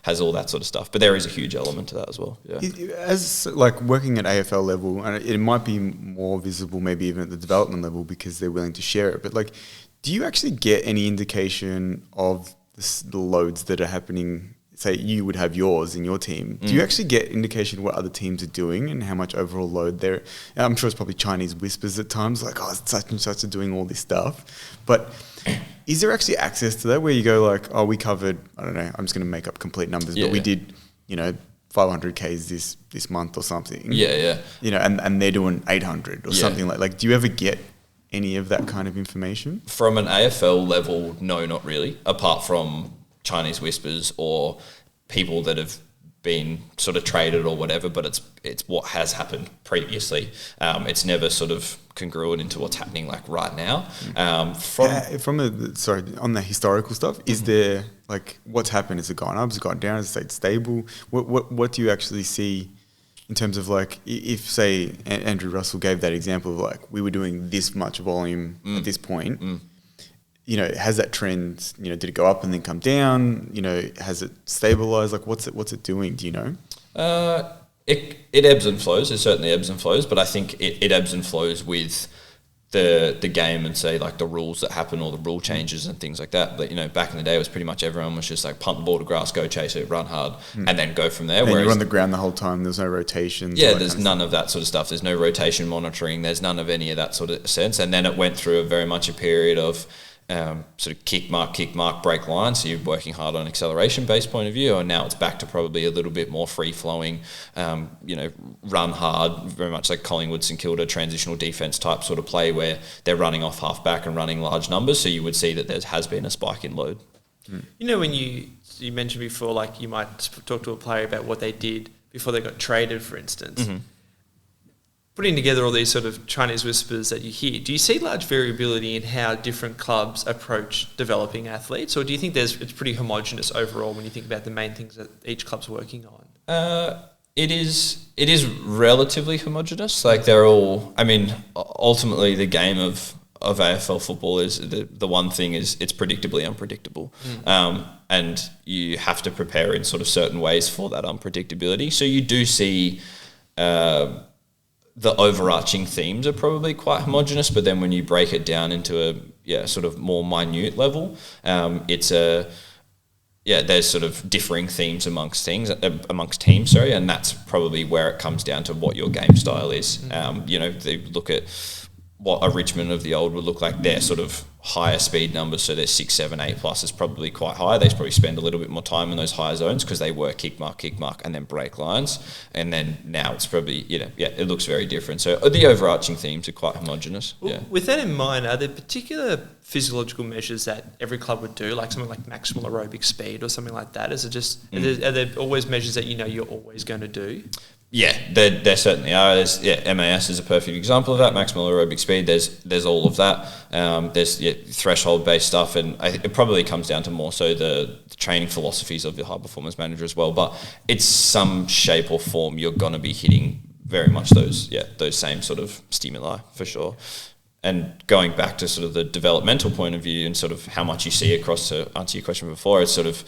has all that sort of stuff. But there is a huge element to that as well. Yeah. As like working at AFL level, and it might be more visible maybe even at the development level because they're willing to share it. But like, do you actually get any indication of the loads that are happening? Say you would have yours in your team. Do you actually get indication of what other teams are doing and how much overall load they're... I'm sure it's probably Chinese whispers at times, like, oh, such and such are doing all this stuff. But is there actually access to that where you go like, oh, we covered, I don't know, I'm just going to make up complete numbers, but we did, 500 Ks this month or something. Yeah. And they're doing 800 or something like, do you ever get any of that kind of information? From an AFL level, no, not really, apart from Chinese whispers or people that have been sort of traded or whatever, but it's what has happened previously. It's never sort of congruent into what's happening like right now. On the historical stuff, is there like what's happened? Has it gone up? Has it gone down? Has it stayed stable? What do you actually see in terms of like, if say Andrew Russell gave that example of like, we were doing this much volume at this point, has that trend, did it go up and then come down? Has it stabilized? Like what's it doing? Do you know? it ebbs and flows. It certainly ebbs and flows, but I think it ebbs and flows with the game and say like the rules that happen or the rule changes and things like that. But back in the day, it was pretty much everyone was just like punt the ball to grass, go chase it, run hard, and then go from there. And you're on the ground the whole time. There's no rotations. Yeah, there's none of that sort of stuff. There's no rotation monitoring. There's none of any of that sort of sense. And then it went through very much a period of sort of kick mark, break line. So you're working hard on acceleration based point of view, and now it's back to probably a little bit more free flowing, run hard, very much like Collingwood, St Kilda transitional defense type sort of play where they're running off half back and running large numbers. So you would see that there has been a spike in load. When you mentioned before, like you might talk to a player about what they did before they got traded, for instance. Mm-hmm. Putting together all these sort of Chinese whispers that you hear, do you see large variability in how different clubs approach developing athletes, or do you think it's pretty homogenous overall when you think about the main things that each club's working on? It is relatively homogenous. Like they're all. I mean, ultimately, the game of AFL football is the one thing is it's predictably unpredictable, and you have to prepare in sort of certain ways for that unpredictability. So you do see. The overarching themes are probably quite homogenous, but then when you break it down into a sort of more minute level, there's sort of differing themes amongst teams, and that's probably where it comes down to what your game style is. They look at what a Richmond of the old would look like. Their sort of higher speed numbers, so their 6, 7, 8 plus is probably quite high. They probably spend a little bit more time in those higher zones because they work kick mark, and then break lines. And then now it's probably, it looks very different. So the overarching themes are quite homogenous. Well, with that in mind, are there particular physiological measures that every club would do, like something like maximal aerobic speed or something like that? Is it just, are there always measures that you're always going to do? Yeah, there certainly are. MAS is a perfect example of that. Maximal aerobic speed. There's all of that. There's threshold based stuff, and it probably comes down to more so the training philosophies of the high performance manager as well. But it's some shape or form you're gonna be hitting very much those same sort of stimuli for sure. And going back to sort of the developmental point of view and sort of how much you see across, to answer your question before, it's sort of.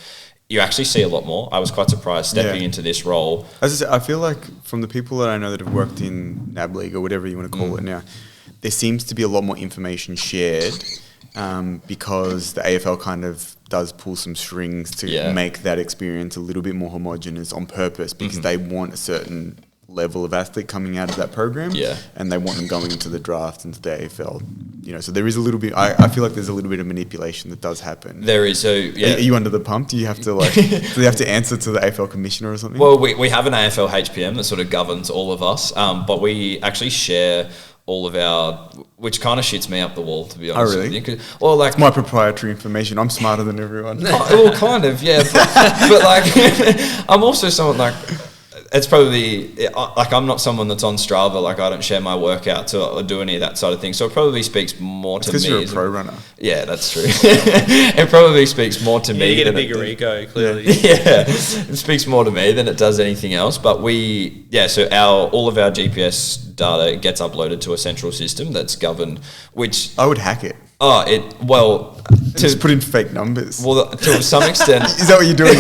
You actually see a lot more. I was quite surprised stepping into this role. As I said, I feel like from the people that I know that have worked in NAB League or whatever you want to call it now, there seems to be a lot more information shared because the AFL kind of does pull some strings to make that experience a little bit more homogenous on purpose because they want a certain level of athlete coming out of that program and they want them going into the draft, into the AFL. So there is a little bit, I feel like there's a little bit of manipulation that does happen. There is. So, Are you under the pump? Do you have to do you have to answer to the AFL commissioner or something? Well, we have an AFL HPM that sort of governs all of us, but we actually share all of our, which kind of shits me up the wall, to be honest. Oh, really? With you. Well, like, it's my proprietary information. I'm smarter than everyone. Well, kind of, yeah. But like, I'm also someone like, it's probably, like, I'm not someone that's on Strava, like, I don't share my workouts or do any of that sort of thing, so it probably speaks more to me. Because you're a pro runner. Yeah, that's true. It probably speaks more to me. You get a bigger ego, clearly. Yeah, it speaks more to me than it does anything else, but so all of our GPS data gets uploaded to a central system that's governed, which... I would hack it. Just put in fake numbers. Well, to some extent... Is that what you're doing?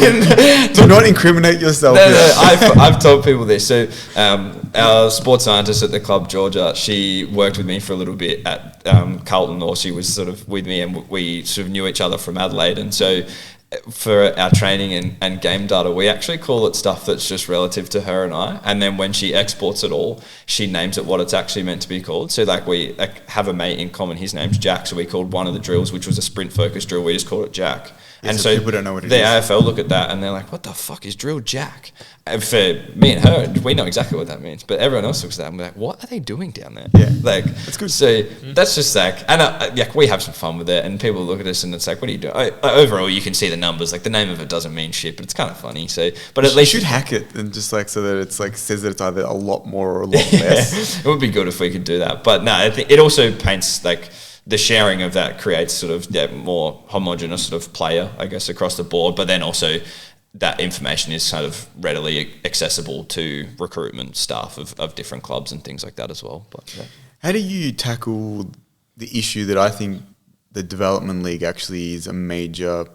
Do not incriminate yourself. No, I've told people this. So our sports scientist at the club, Georgia, she worked with me for a little bit at Carlton, or she was sort of with me, and we sort of knew each other from Adelaide. And so for our training and game data, we actually call it stuff that's just relative to her and I. And then when she exports it all, she names it what it's actually meant to be called. So like we have a mate in common, his name's Jack. So we called one of the drills, which was a sprint focus drill, we just called it Jack. Yeah, and so people don't know what it the is. AFL look at that and they're like, what the fuck is drill Jack? And for me and her, we know exactly what that means. But everyone else looks at that and we're like, what are they doing down there? Yeah. Like, that's good. So that's just like, and we have some fun with it, and people look at us and it's like, what are you doing? Overall, you can see the numbers. Like, the name of it doesn't mean shit, but it's kind of funny. So, but at least you should hack it and just like so that it's like says that it's either a lot more or a lot less. It would be good if we could do that. But no, I think it also paints like the sharing of that creates sort of more homogenous sort of player, I guess, across the board. But then also that information is kind of readily accessible to recruitment staff of different clubs and things like that as well. But yeah. How do you tackle the issue that I think the development league actually is a major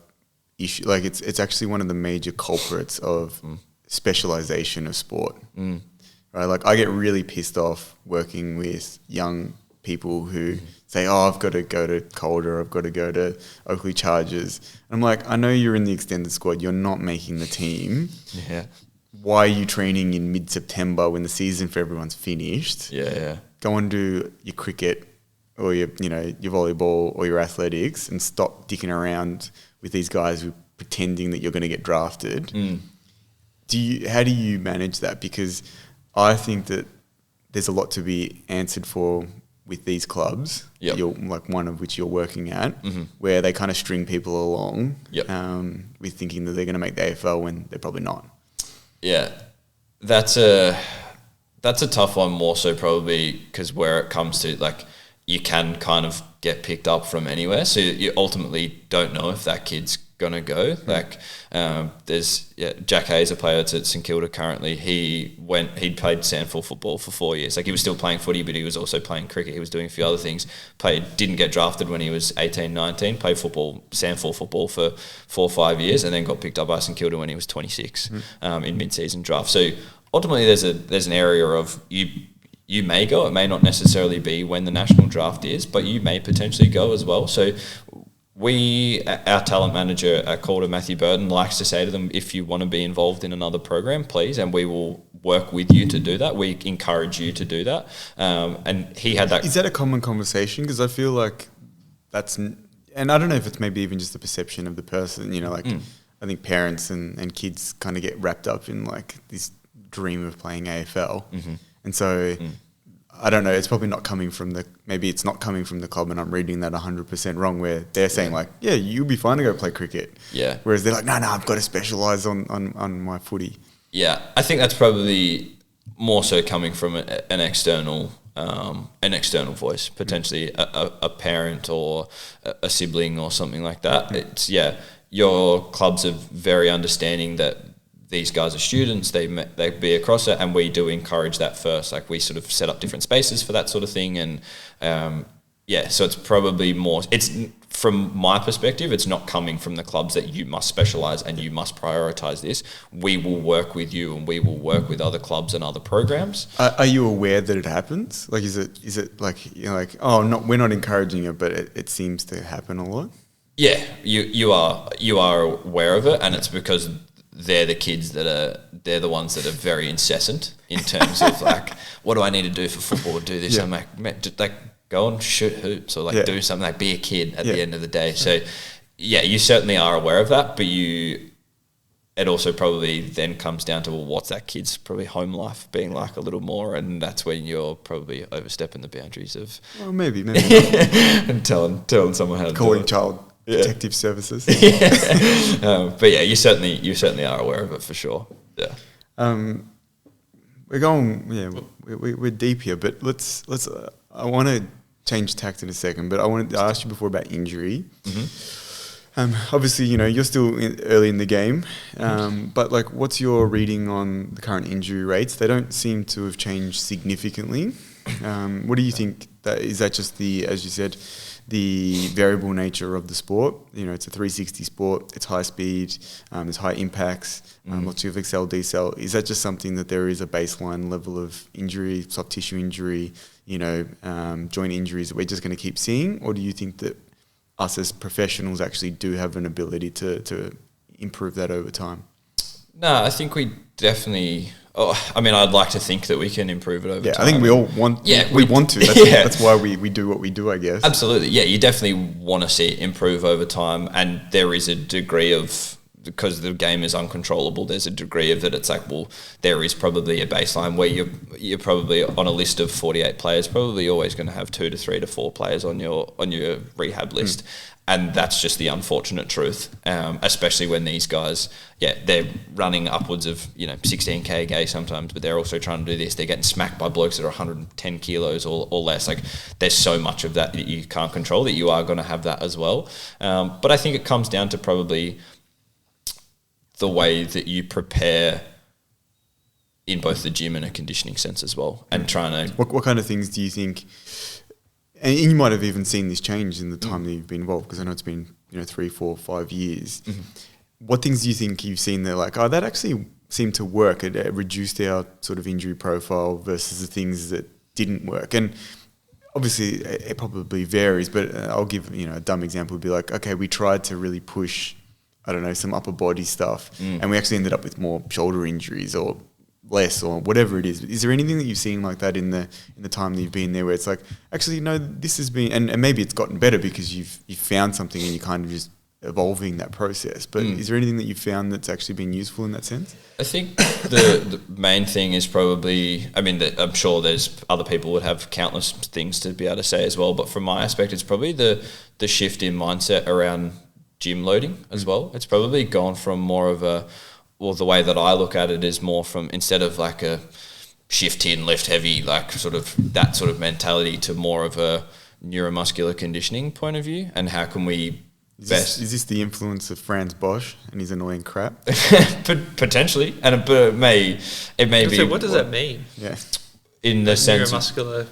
issue? Like it's actually one of the major culprits of specialization of sport. right? Like I get really pissed off working with young people who say, oh, I've got to go to Calder, I've got to go to Oakley Chargers. I'm like, I know you're in the extended squad, you're not making the team. Yeah. Why are you training in mid-September when the season for everyone's finished? Yeah. Go and do your cricket or your volleyball or your athletics and stop dicking around with these guys who are pretending that you're going to get drafted. How do you manage that? Because I think that there's a lot to be answered for with these clubs, like one of which you're working at, where they kind of string people along with thinking that they're going to make the AFL when they're probably not. Yeah, that's a tough one, more so probably because where it comes to, like, you can kind of get picked up from anywhere, so you ultimately don't know if that kid's gonna go. Like, there's Jack Hayes, a player that's at St Kilda currently. He'd played sandful football for 4 years. Like, he was still playing footy, but he was also playing cricket. He was doing a few other things. Didn't get drafted when he was 18, 19. Played football, sandful football for 4 or 5 years, and then got picked up by St Kilda when he was 26 in mid-season draft. So ultimately, there's an area of you may go. It may not necessarily be when the national draft is, but you may potentially go as well. So our talent manager at Calder, Matthew Burton, likes to say to them, if you want to be involved in another program, please, and we will work with you to do that. We encourage you to do that. And he had that. Is that a common conversation? Because I feel like that's, and I don't know if it's maybe even just the perception of the person, I think parents and kids kind of get wrapped up in like this dream of playing AFL. And so I don't know, it's probably not coming from maybe it's not coming from the club, and I'm reading that 100% wrong, where they're saying like, yeah, you'll be fine to go play cricket. Yeah. Whereas they're like, no, I've got to specialise on my footy. Yeah. I think that's probably more so coming from an external voice, potentially a parent or a sibling or something like that. It's, your clubs are very understanding that these guys are students, they be across it, and we do encourage that first. Like, we sort of set up different spaces for that sort of thing, and so it's probably more, it's from my perspective, it's not coming from the clubs that you must specialise and you must prioritise this. We will work with you, and we will work with other clubs and other programs. Are you aware that it happens? Like, is it like, oh, no, we're not encouraging it, but it seems to happen a lot? Yeah, you are aware of it, and it's because they're the kids they're the ones that are very incessant in terms of like, what do I need to do for football? Do this. I'm like, go and shoot hoops, or do something, like, be a kid at the end of the day. So you certainly are aware of that, but it also probably then comes down to, well, what's that kid's probably home life being like a little more, and that's when you're probably overstepping the boundaries of, well, maybe and telling someone how to calling child protective services. But you certainly are aware of it for sure. We're going we're deep here, but let's I want to change tact in a second, but I wanted to ask you before about injury. Obviously, you're still early in the game, but like, what's your reading on the current injury rates? They don't seem to have changed significantly. What do you think? Is that just as you said, the variable nature of the sport? It's a 360 sport, it's high speed, there's high impacts, lots of excel, decel. Is that just something that there is a baseline level of injury, soft tissue injury, joint injuries that we're just going to keep seeing? Or do you think that us as professionals actually do have an ability to improve that over time? No, I think we definitely... I'd like to think that we can improve it over time. I think we all want... we want to. That's why we do what we do, I guess. Absolutely. Yeah, you definitely want to see it improve over time, and there is a degree of... Because the game is uncontrollable, there's a degree of that. It's like, well, there is probably a baseline where you're probably on a list of 48 players, probably always going to have 2 to 3 to 4 players on your rehab list. And that's just the unfortunate truth, especially when these guys, they're running upwards of 16K a day sometimes, but they're also trying to do this. They're getting smacked by blokes that are 110 kilos or less. Like, there's so much of that you can't control, that you are going to have that as well. But I think it comes down to probably the way that you prepare in both the gym and a conditioning sense as well, and trying to... What kind of things do you think... And you might have even seen this change in the time that you've been involved, because I know it's been 3, 4, 5 years. What things do you think you've seen there, like, that actually seemed to work. It reduced our sort of injury profile versus the things that didn't work. And obviously it probably varies, but I'll give, a dumb example would be like, okay, we tried to really push, I don't know, some upper body stuff, and we actually ended up with more shoulder injuries or less or whatever it is. Is there anything that you've seen like that in the time that you've been there where it's like, actually, no, this has been, and maybe it's gotten better because you've found something and you're kind of just evolving that process. But is there anything that you've found that's actually been useful in that sense? I think the main thing is probably, I'm sure there's other people would have countless things to be able to say as well, but from my aspect, it's probably the shift in mindset around gym loading as well. It's probably gone from more of the way that I look at it is more from, instead of like a shift in, lift heavy, like sort of that sort of mentality, to more of a neuromuscular conditioning point of view, and how can we is this the influence of Franz Bosch and his annoying crap? Potentially, and it may be. So what does that mean? Yeah, in the sense neuromuscular.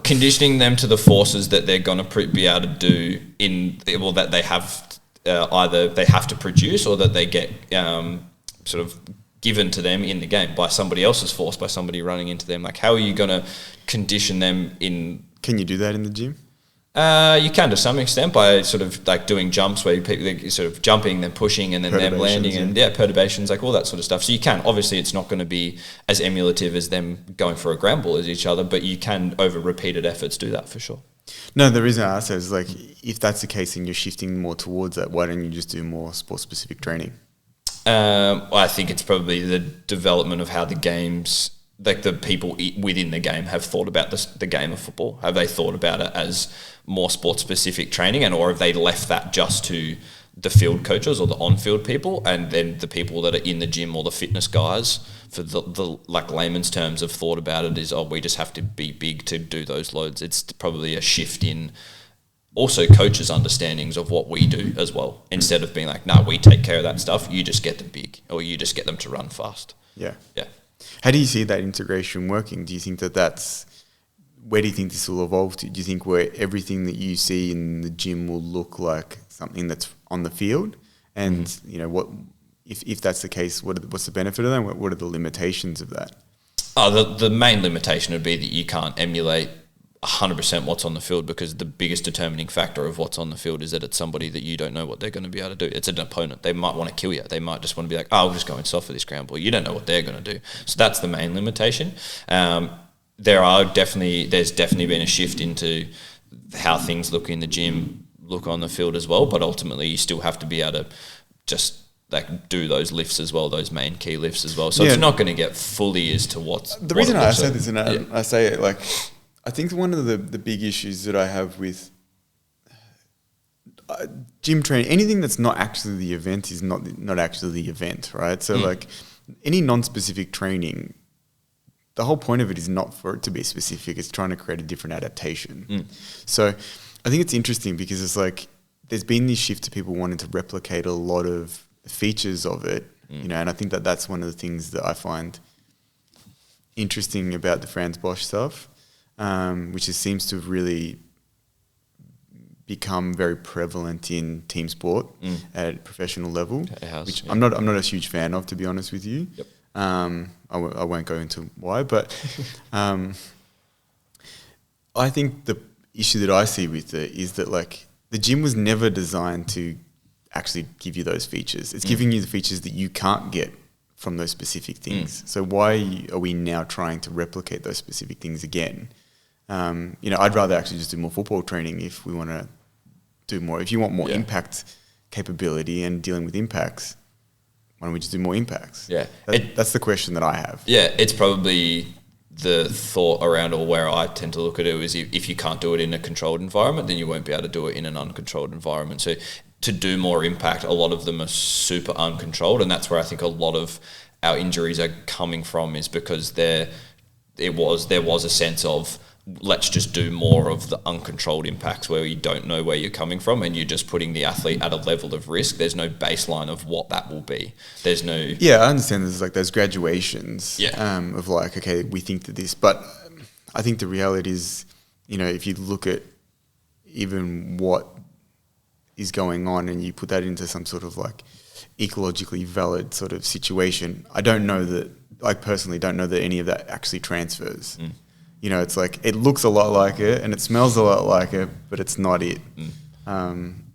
Conditioning them to the forces that they're going to be able to do that they have either they have to produce or that they get sort of given to them in the game by somebody else's force, by somebody running into them. Like, how are you going to condition them in? Can you do that in the gym? You can to some extent by sort of like doing jumps where you're sort of jumping, then pushing, and then them landing, and perturbations, like all that sort of stuff. So you can, obviously it's not going to be as emulative as them going for a ground ball as each other, but you can over repeated efforts do that for sure. No, the reason I ask that is like, if that's the case and you're shifting more towards that, why don't you just do more sport specific training? I think it's probably the development of how the games, like the people within the game have thought about the game of football. Have they thought about it as more sport-specific training, or have they left that just to the field coaches or the on-field people, and then the people that are in the gym or the fitness guys, for the like layman's terms, have thought about it as, we just have to be big to do those loads. It's probably a shift in also coaches' understandings of what we do as well. Instead of being like, no, we take care of that stuff, you just get them big, or you just get them to run fast. Yeah. Yeah. How do you see that integration working? Do you think where do you think this will evolve to? Do you think where everything that you see in the gym will look like something that's on the field? And, what if that's the case, what's the benefit of that? What are the limitations of that? The main limitation would be that you can't emulate 100% what's on the field, because the biggest determining factor of what's on the field is that it's somebody that you don't know what they're going to be able to do. It's an opponent. They might want to kill you. They might just want to be like, I'll just go in soft for this ground ball. You don't know what they're going to do. So that's the main limitation. There's definitely been a shift into how things look in the gym, look on the field as well, but ultimately you still have to be able to just like do those lifts as well, those main key lifts as well. So it's not going to get fully as to what's... The reason I say this, and I say it like... I think one of the big issues that I have with gym training, anything that's not actually the event is not actually the event, right? So like any non-specific training, the whole point of it is not for it to be specific. It's trying to create a different adaptation. So I think it's interesting because it's like there's been this shift to people wanting to replicate a lot of features of it, and I think that's one of the things that I find interesting about the Franz Bosch stuff. Which seems to have really become very prevalent in team sport at a professional level, which I'm not a huge fan of, to be honest with you. Yep. I won't go into why, but I think the issue that I see with it is that like the gym was never designed to actually give you those features. It's giving you the features that you can't get from those specific things. So why are we now trying to replicate those specific things again? I'd rather actually just do more football training if we want to do more. If you want more impact capability and dealing with impacts, why don't we just do more impacts? Yeah. That's the question that I have. Yeah, it's probably the thought around, or where I tend to look at it, is if you can't do it in a controlled environment, then you won't be able to do it in an uncontrolled environment. So to do more impact, a lot of them are super uncontrolled, and that's where I think a lot of our injuries are coming from, is because there was a sense of, let's just do more of the uncontrolled impacts where you don't know where you're coming from, and you're just putting the athlete at a level of risk. There's no baseline of what that will be. There's no... Yeah, I understand there's like those graduations of like, okay, we think that this, but I think the reality is, if you look at even what is going on and you put that into some sort of like ecologically valid sort of situation, I personally don't know that any of that actually transfers. You know, it's like, it looks a lot like it and it smells a lot like it, but it's not it.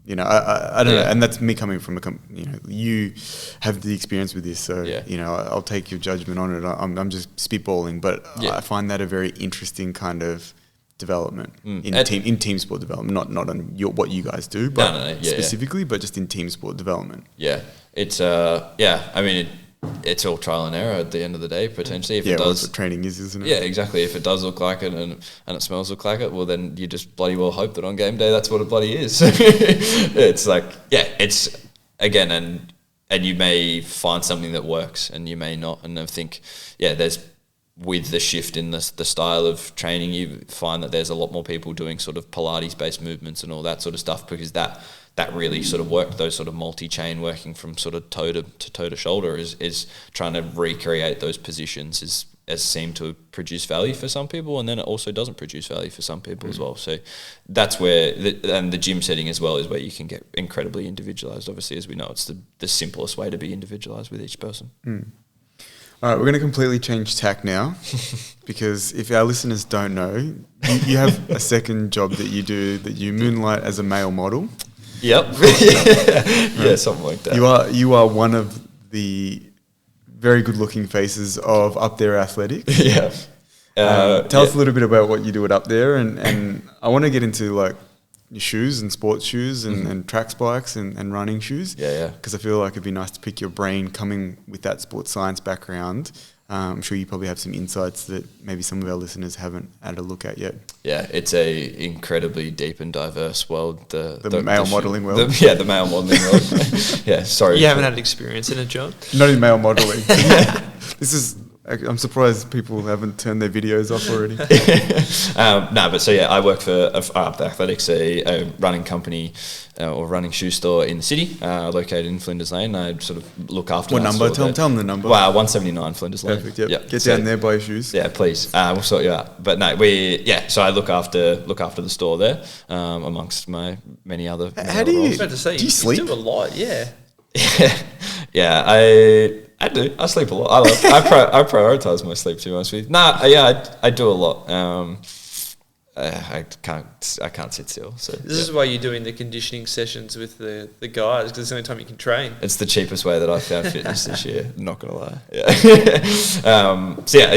You know, I don't know. And that's me coming from you know, you have the experience with this. So, you know, I'll take your judgment on it. I'm just spitballing, but I find that a very interesting kind of development in team sport development, not on what you guys do, but specifically, but just in team sport development. Yeah. It's, I mean, it's all trial and error at the end of the day, potentially. If it does, that's what training is, isn't it? Yeah, exactly. If it does look like it and it smells like it, well, then you just bloody well hope that on game day that's what it bloody is. It's like, it's again, and you may find something that works, and you may not. And I think, there's with the shift in the style of training, you find that there's a lot more people doing sort of Pilates-based movements and all that sort of stuff, because that really sort of worked, those sort of multi-chain working from sort of toe to shoulder is trying to recreate those positions as seem to produce value for some people, and then it also doesn't produce value for some people as well. So that's where, and the gym setting as well is where you can get incredibly individualized. Obviously, as we know, it's the simplest way to be individualized with each person. All right, we're going to completely change tack now, because if our listeners don't know, you have a second job that you do, that you moonlight as a male model. Yep. Something like that. You are one of the very good-looking faces of UpThere Athletics. Tell us a little bit about what you do at UpThere, and I want to get into like your shoes and sports shoes and track spikes and running shoes. Because I feel like it'd be nice to pick your brain coming with that sports science background. I'm sure you probably have some insights that maybe some of our listeners haven't had a look at yet. Yeah, it's a incredibly deep and diverse world. The male modelling world. The male modelling world. Sorry. You haven't had experience in it, John? Not in male modelling. I'm surprised people haven't turned their videos off already. I work for UpThere Athletics, a running company or running shoe store in the city, located in Flinders Lane. I sort of look after. What number? Tell them the number. Wow, 179 Flinders Lane. Perfect. Yep. Get down there, buy your shoes. Yeah, please. We'll sort you out. But no, so I look after the store there, amongst my many other. How do you? I was about to say, do you sleep? You do a lot, yeah. I do. I sleep a lot. I prioritize my sleep, to be honest with you. I do a lot. I can't sit still. So this is why you're doing the conditioning sessions with the guys, because it's the only time you can train. It's the cheapest way that I found fitness this year. Not gonna lie.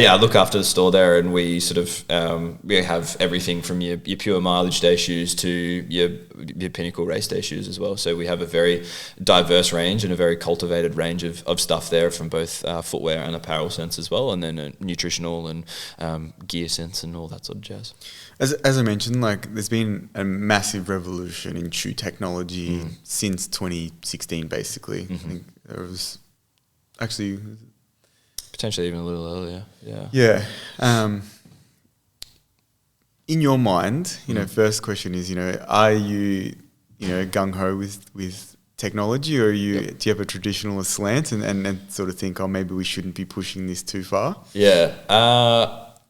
I look after the store there, and we sort of we have everything from your pure mileage day shoes to your pinnacle race day shoes as well. So we have a very diverse range and a very cultivated range of stuff there, from both footwear and apparel sense as well, and then a nutritional and gear sense and all that sort of jazz. As I mentioned, like, there's been a massive revolution in shoe technology since 2016, basically. I think there was actually potentially even a little earlier. In your mind, first question is, are you gung ho with technology, or do you have a traditionalist slant and sort of think, maybe we shouldn't be pushing this too far?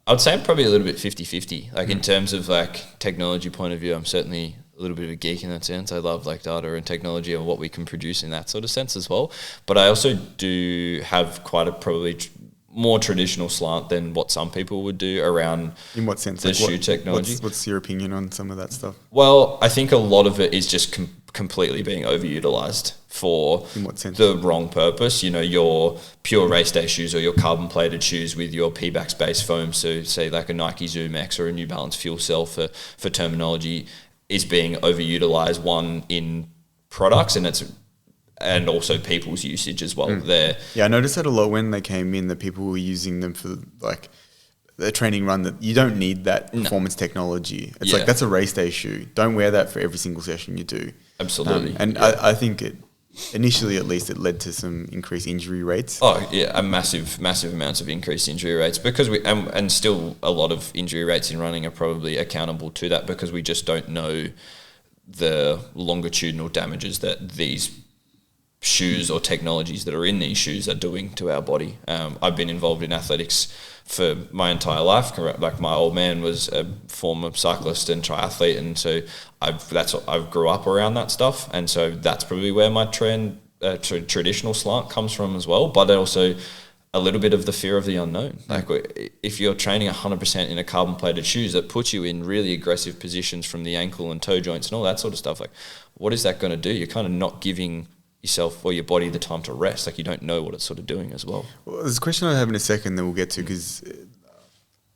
I would say I'm probably a little bit 50-50. Like, in terms of like technology point of view, I'm certainly a little bit of a geek in that sense. I love like data and technology and what we can produce in that sort of sense as well. But I also do have quite a probably more traditional slant than what some people would do around. In what sense? The shoe technology. What's your opinion on some of that stuff? Well, I think a lot of it is just completely being overutilized for the wrong purpose. Your pure race day shoes or your carbon plated shoes with your Pebax based foam, so say like a Nike Zoom X or a New Balance Fuel Cell for terminology, is being overutilized, one, in products, and also people's usage as well. I noticed that a lot when they came in, that people were using them for like the training run, that you don't need that performance technology. It's like, that's a race day shoe. Don't wear that for every single session you do. Absolutely. I think initially at least it led to some increased injury rates. A massive amounts of increased injury rates, because and still a lot of injury rates in running are probably accountable to that, because we just don't know the longitudinal damages that these shoes or technologies that are in these shoes are doing to our body. I've been involved in athletics for my entire life. Like my old man was a former cyclist and triathlete, and so I grew up around that stuff, and so that's probably where my traditional slant comes from as well. But also a little bit of the fear of the unknown. Like if you're training 100% in a carbon plated shoes, that puts you in really aggressive positions from the ankle and toe joints and all that sort of stuff. Like, what is that going to do? You're kind of not giving yourself or your body the time to rest. Like, you don't know what it's sort of doing as well. Well, there's a question I have in a second that we'll get to, because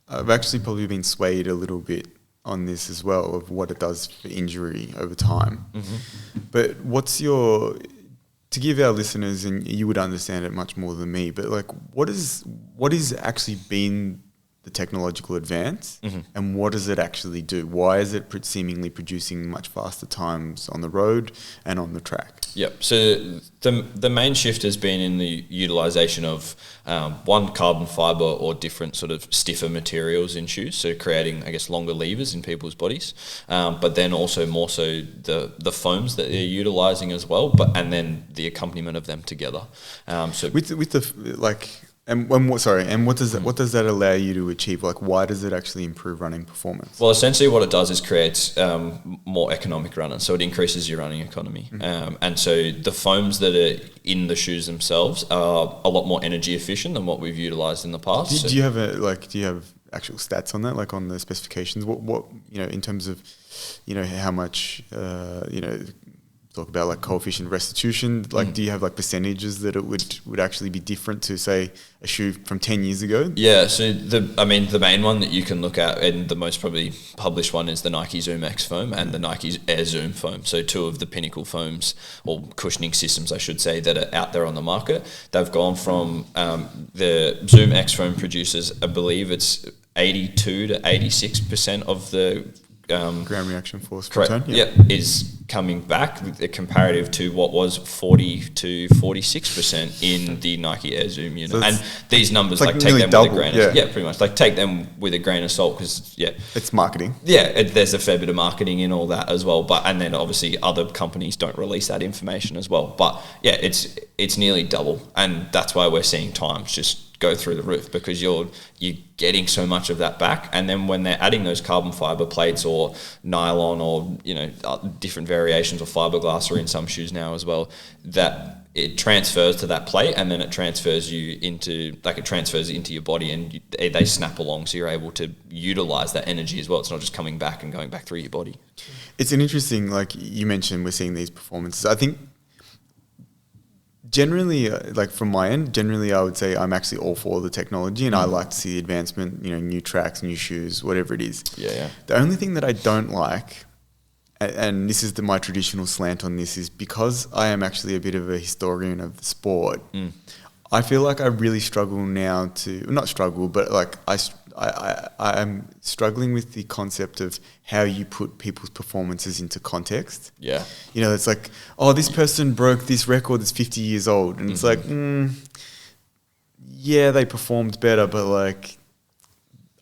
I've actually probably been swayed a little bit on this as well, of what it does for injury over time. But what's your, to give our listeners, and you would understand it much more than me, but like what is actually been the technological advance, and what does it actually do? Why is it seemingly producing much faster times on the road and on the track? Yep. So the main shift has been in the utilisation of one, carbon fibre or different sort of stiffer materials in shoes, so creating, I guess, longer levers in people's bodies, but then also more so the foams that they're utilising as well, and then the accompaniment of them together. So with the like. And what does that allow you to achieve? Like, why does it actually improve running performance? Well, essentially what it does is creates more economic runners, so it increases your running economy. And so the foams that are in the shoes themselves are a lot more energy efficient than what we've utilised in the past. Do you have actual stats on that, like on the specifications? What in terms of how much talk about like coefficient restitution, like do you have like percentages that it would actually be different to, say, a shoe from 10 years ago? Yeah, so the main one that you can look at, and the most probably published one, is the Nike Zoom X foam and the Nike Air Zoom foam. So two of the pinnacle foams, or cushioning systems I should say, that are out there on the market. They've gone from the Zoom X foam produces, I believe it's 82 to 86% of the ground reaction force return, is coming back, comparative to what was 40 to 46% in the Nike Air Zoom unit. So and these numbers, like take them double, with a grain of pretty much. Like take them with a grain of salt, because it's marketing. There's a fair bit of marketing in all that as well. But and then obviously other companies don't release that information as well. But it's nearly double, and that's why we're seeing times just go through the roof, because you're getting so much of that back. And then when they're adding those carbon fiber plates or nylon or different variations of fiberglass are in some shoes now as well, that it transfers to that plate, and then it transfers into your body, and they snap along, so you're able to utilize that energy as well. It's not just coming back and going back through your body. It's an interesting, like you mentioned, we're seeing these performances. I think generally, like from my end, I would say I'm actually all for the technology, and I like to see the advancement, new tracks, new shoes, whatever it is. Yeah. The only thing that I don't like, and this is my traditional slant on this, is because I am actually a bit of a historian of the sport, I feel like I really struggle now not struggle, but like I'm struggling with the concept of how you put people's performances into context. Yeah. It's like, oh, this person broke this record that's 50 years old. And it's like, they performed better, but like,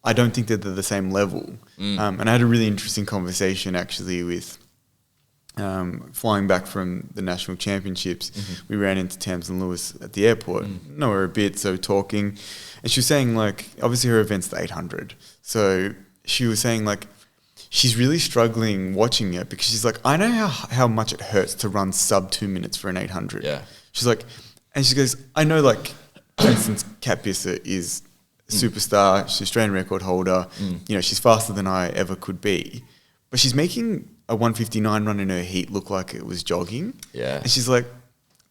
I don't think that they're the same level. And I had a really interesting conversation actually with flying back from the national championships. We ran into Tamsin Lewis at the airport. Know her a bit, so talking. And she was saying, like, obviously her event's the 800. So she was saying, like, she's really struggling watching it, because she's like, I know how much it hurts to run sub 2 minutes for an 800. Yeah. She's like, and she goes, I know, like, for instance, Kat Bissett is a superstar. She's an Australian record holder. She's faster than I ever could be. But she's making a 159 run in her heat look like it was jogging. Yeah. And she's like,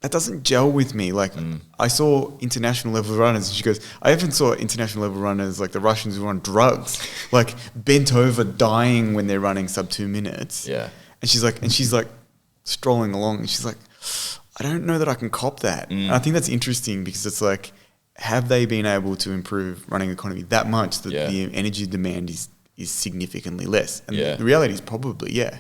that doesn't gel with me. Like, I saw international level runners, and she goes, I even saw international level runners, like the Russians who were on drugs, like bent over dying when they're running sub 2 minutes. Yeah. And she's like strolling along, and she's like, I don't know that I can cop that. And I think that's interesting, because it's like, have they been able to improve running economy that much that the energy demand is significantly less? And the reality is probably, Yeah,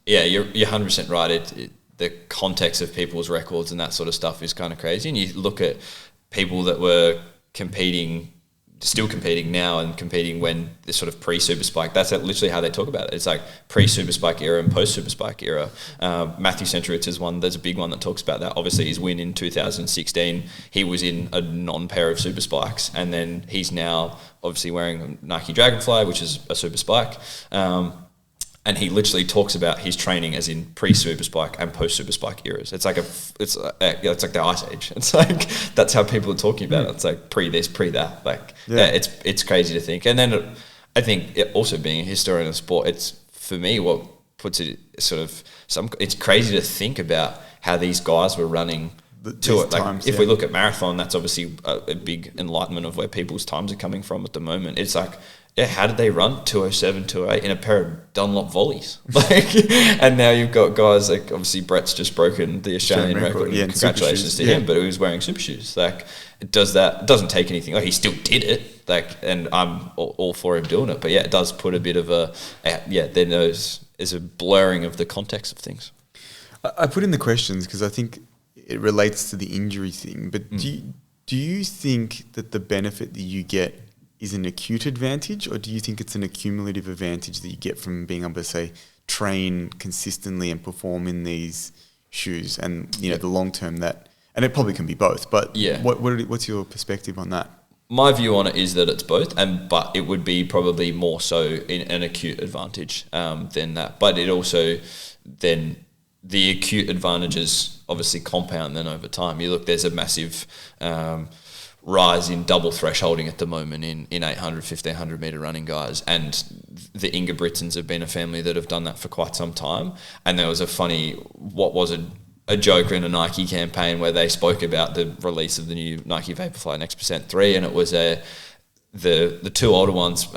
you're 100% right. The context of people's records and that sort of stuff is kind of crazy. And you look at people that were competing still competing now and competing when the sort of pre-super spike. That's literally how they talk about it. It's like pre-super spike era and post-super spike era. Matthew Centrowitz is one. There's a big one that talks about that. Obviously, his win in 2016, he was in a non-pair of super spikes, and then he's now obviously wearing a Nike Dragonfly, which is a super spike. And he literally talks about his training as in pre-super spike and post-super spike eras. It's like it's like the Ice Age. It's like that's how people are talking about it. It's like pre this, pre that. Like it's crazy to think. And then I think also being a historian of sport, it's for me what puts it sort of it's crazy to think about how these guys were running to it. Like if we look at marathon, that's obviously a big enlightenment of where people's times are coming from at the moment. It's like, yeah, how did they run 207, 208 in a pair of Dunlop volleys? Like, and now you've got guys like obviously Brett's just broken the Australian record. Yeah, congratulations to him, but he was wearing super shoes. Like, it doesn't take anything. Like, he still did it. Like, and I'm all for him doing it. But yeah, it does put a bit of then there's a blurring of the context of things. I put in the questions because I think it relates to the injury thing. But do you think that the benefit that you get is an acute advantage, or do you think it's an accumulative advantage that you get from being able to, say, train consistently and perform in these shoes, and the long term that, and it probably can be both, but what's your perspective on that? My view on it is that it's both, but it would be probably more so in an acute advantage than that. But it also then the acute advantages obviously compound then over time. You look, there's a massive rise in double thresholding at the moment in 800, 1500 metre running guys, and the Ingebrigtsens have been a family that have done that for quite some time. And there was a joke in a Nike campaign where they spoke about the release of the new Nike Vaporfly Next Percent 3, and it was the two older ones,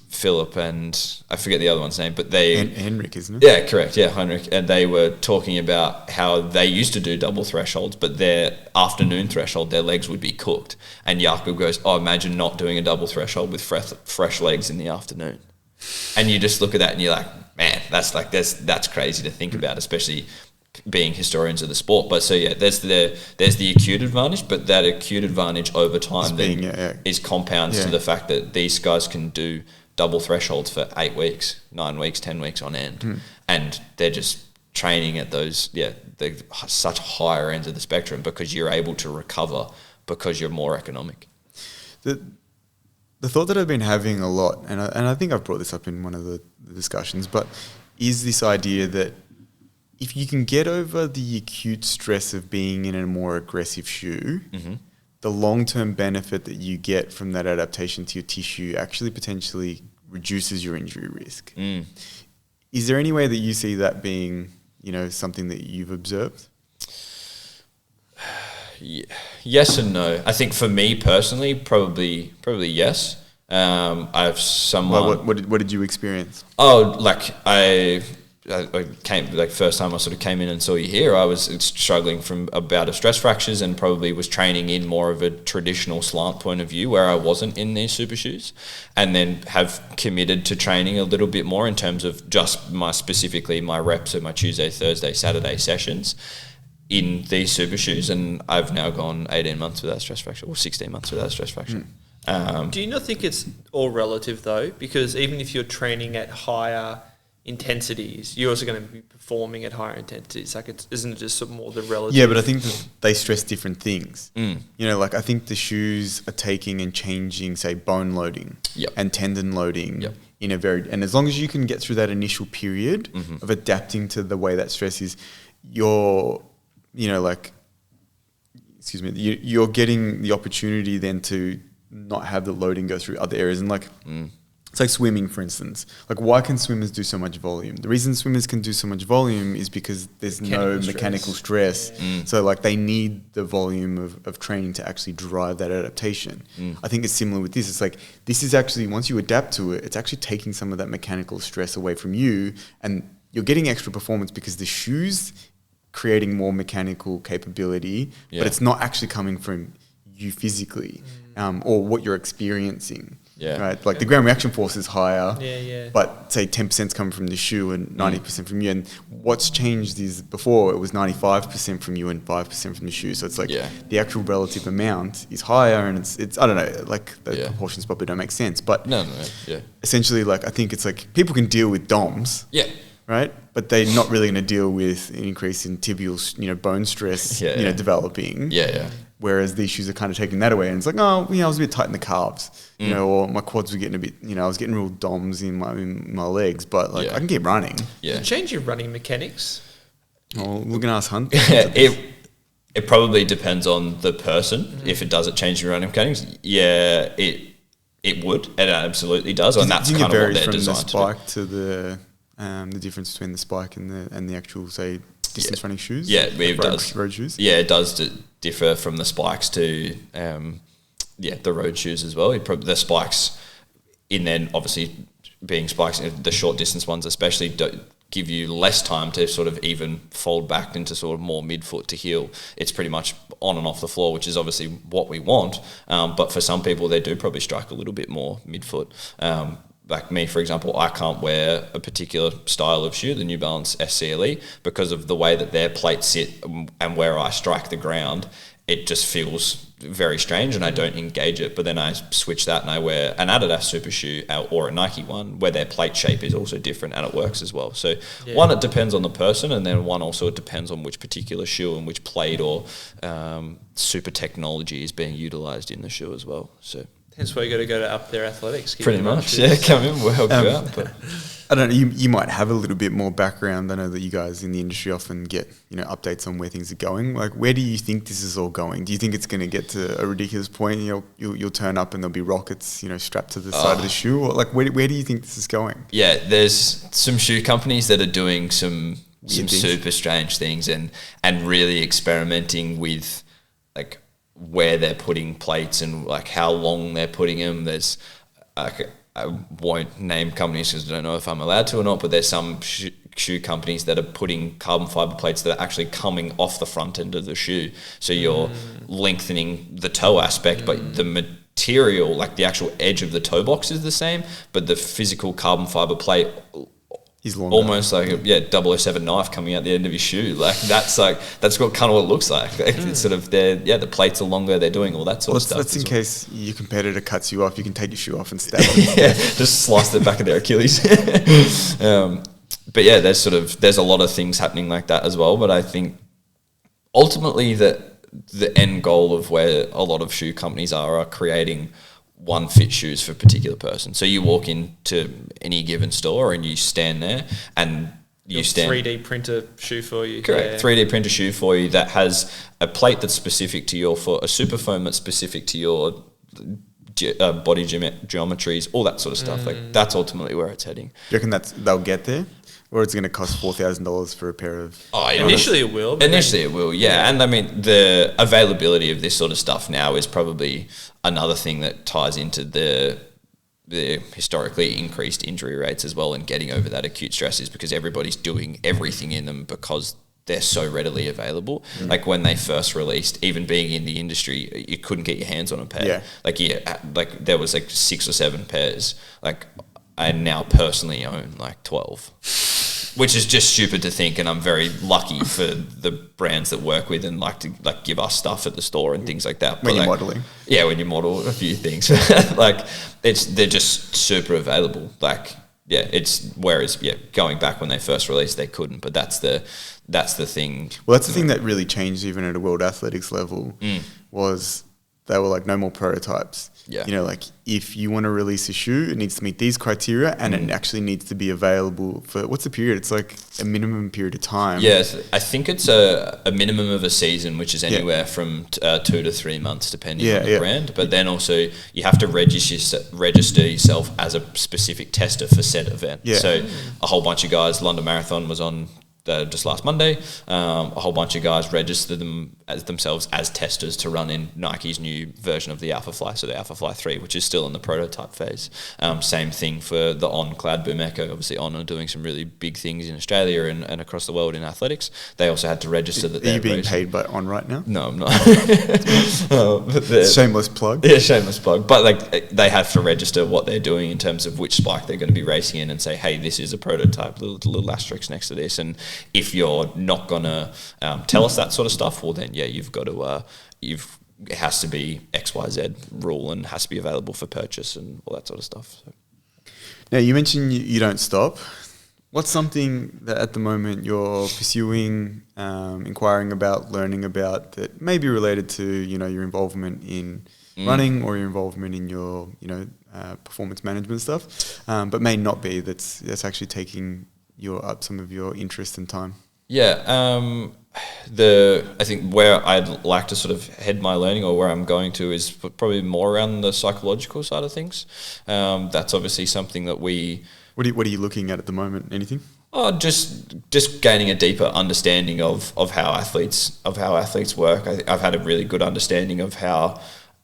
Philip and I forget the other one's name, but they... Henrik, isn't it? Yeah, correct. Yeah, Henrik. And they were talking about how they used to do double thresholds, but their afternoon threshold, their legs would be cooked. And Jakob goes, imagine not doing a double threshold with fresh legs in the afternoon. And you just look at that and you're like, man, that's crazy to think about, especially being historians of the sport. But so there's the acute advantage, but that acute advantage over time is compounds to the fact that these guys can do double thresholds for 8 weeks, 9 weeks, 10 weeks on end. And they're just training at those, they're such higher ends of the spectrum because you're able to recover because you're more economic. The thought that I've been having a lot, and I think I've brought this up in one of the discussions, but is this idea that if you can get over the acute stress of being in a more aggressive shoe, the long-term benefit that you get from that adaptation to your tissue actually potentially reduces your injury risk. Is there any way that you see that being, something that you've observed? Yes and no. I think for me personally, probably yes. I have someone... Well, what did you experience? I came, first time I sort of came in and saw you here, I was struggling from a bout of stress fractures and probably was training in more of a traditional slant point of view where I wasn't in these super shoes, and then have committed to training a little bit more in terms of just specifically my reps of my Tuesday, Thursday, Saturday sessions in these super shoes, and I've now gone 18 months without stress fracture, or 16 months without stress fracture. Do you not think it's all relative though? Because even if you're training at higher intensities, you're also going to be performing at higher intensities. Like, isn't it just more the relative? Yeah, but I think that they stress different things. I think the shoes are taking and changing, say, bone loading and tendon loading in a and as long as you can get through that initial period of adapting to the way that stress is, you're getting the opportunity then to not have the loading go through other areas. And it's like swimming, for instance. Like, why can swimmers do so much volume? The reason swimmers can do so much volume is because there's no mechanical stress. So, they need the volume of training to actually drive that adaptation. I think it's similar with this. It's like, this is actually, once you adapt to it, it's actually taking some of that mechanical stress away from you, and you're getting extra performance because the shoe's creating more mechanical capability, but it's not actually coming from you physically or what you're experiencing. Yeah. Right. Like the ground reaction force is higher. Yeah. But say 10% is coming from the shoe and 90% from you. And what's changed is before it was 95% from you and 5% from the shoe. So it's like the actual relative amount is higher, and it's I don't know, like the proportions probably don't make sense. But essentially, like I think it's like people can deal with DOMs. Yeah. Right, but they're not really going to deal with an increase in tibial, bone stress, developing. Yeah. Whereas these shoes are kind of taking that away, and it's like, oh, I was a bit tight in the calves, or my quads were getting a bit, I was getting real DOMs in my legs, but like I can keep running. Yeah. Does it change your running mechanics? Oh, we're going to ask Hunt. It probably depends on the person. If it does change your running mechanics, it would. It absolutely does, and that's kind of what they're designed to do. From the spike to the difference between the spike and the actual, say, distance running shoes? Yeah, it does. Road shoes? Yeah, it does differ from the spikes to the road shoes as well. The spikes, in then obviously being spikes, the short distance ones especially, don't give you less time to sort of even fold back into sort of more midfoot to heel. It's pretty much on and off the floor, which is obviously what we want. But for some people, they do probably strike a little bit more midfoot. Like me, for example, I can't wear a particular style of shoe, the New Balance SCLE, because of the way that their plates sit and where I strike the ground. It just feels very strange and I don't engage it. But then I switch that and I wear an Adidas super shoe or a Nike one where their plate shape is also different and it works as well. So one, it depends on the person, and then one also, it depends on which particular shoe and which plate or super technology is being utilised in the shoe as well. So hence why you got to go to UpThere Athletics. Pretty much, come in, we'll help you out. But I don't know, you might have a little bit more background. I know that you guys in the industry often get, updates on where things are going. Like, where do you think this is all going? Do you think it's going to get to a ridiculous point? You'll turn up and there'll be rockets, strapped to the side of the shoe? Or like, where do you think this is going? Yeah, there's some shoe companies that are doing some super strange things and really experimenting with, like, where they're putting plates and like how long they're putting them. There's I won't name companies because I don't know if I'm allowed to or not, but there's some shoe companies that are putting carbon fiber plates that are actually coming off the front end of the shoe, so you're lengthening the toe aspect, but the material, like the actual edge of the toe box, is the same, but the physical carbon fiber plate is longer. Almost like a 007 knife coming out the end of your shoe. Like that's what kind of what it looks like. It's sort of the plates are longer. They're doing all that sort of stuff. That's in case your competitor cuts you off, you can take your shoe off and stab it. Just slice the back of their Achilles. But yeah, there's a lot of things happening like that as well. But I think ultimately that the end goal of where a lot of shoe companies are creating one fit shoes for a particular person. So you walk into any given store and you stand there and you stand 3D printer shoe for you. Correct. 3D printer shoe for you that has a plate that's specific to your foot, a super foam that's specific to your body geometries, all that sort of stuff. Like that's ultimately where it's heading. Do you reckon they'll get there? Or it's going to cost $4,000 for a pair of... Initially it will. Initially it will, yeah. And I mean, the availability of this sort of stuff now is probably another thing that ties into the historically increased injury rates as well, and getting over that acute stress is because everybody's doing everything in them because they're so readily available. Like when they first released, even being in the industry, you couldn't get your hands on a pair. Like there was like 6 or 7 pairs. Like I now personally own like 12, which is just stupid to think. And I'm very lucky for the brands that work with and like to like give us stuff at the store and things like that. When you're modeling. Yeah, when you model a few things. Like they're just super available. Like, whereas going back when they first released, they couldn't, but that's the thing. Well, that's the thing that really changed even at a World Athletics level was they were like, no more prototypes. Yeah. Like if you want to release a shoe, it needs to meet these criteria and it actually needs to be available for, what's the period? It's like a minimum period of time. Yes, I think it's a minimum of a season, which is anywhere from 2 to 3 months, depending on the brand. But then also you have to register yourself as a specific tester for said event. Yeah. So a whole bunch of guys, London Marathon was on just last Monday, a whole bunch of guys registered themselves as testers to run in Nike's new version of the Alpha Fly, so the Alpha Fly 3, which is still in the prototype phase. Same thing for the On Cloud Boom Echo. Obviously, On are doing some really big things in Australia and across the world in athletics. They also had to register that they're... Are you being paid by On right now? No, I'm not. Shameless plug. Yeah, shameless plug. But like they have to register what they're doing in terms of which spike they're going to be racing in and say, hey, this is a prototype, little asterisk next to this. And if you're not going to tell us that sort of stuff, well, then, yeah, you've got to... it has to be XYZ rule and has to be available for purchase and all that sort of stuff. So. Now, you mentioned you don't stop. What's something that at the moment you're pursuing, inquiring about, learning about that may be related to, your involvement in running or your involvement in your, performance management stuff, but may not be that's actually taking up some of your interest and time? Yeah, I think where I'd like to sort of head my learning or where I'm going to is probably more around the psychological side of things. That's obviously something that we... What are you looking at the moment? Anything? Oh, just gaining a deeper understanding of how athletes work. I've had a really good understanding of how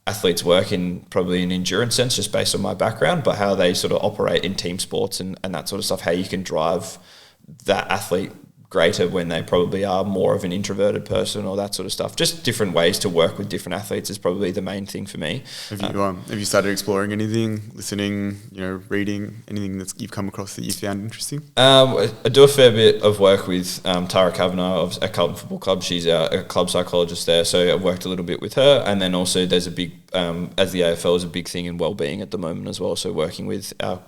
athletes work in probably an endurance sense, just based on my background, but how they sort of operate in team sports and that sort of stuff. How you can drive that athlete greater when they probably are more of an introverted person or that sort of stuff. Just different ways to work with different athletes is probably the main thing for me. Have you started exploring anything, listening, reading, anything that you've come across that you found interesting? I do a fair bit of work with Tara Kavanagh at Carlton Football Club. She's a club psychologist there, so I've worked a little bit with her. And then also there's a big, as the AFL is a big thing in wellbeing at the moment as well, so working with our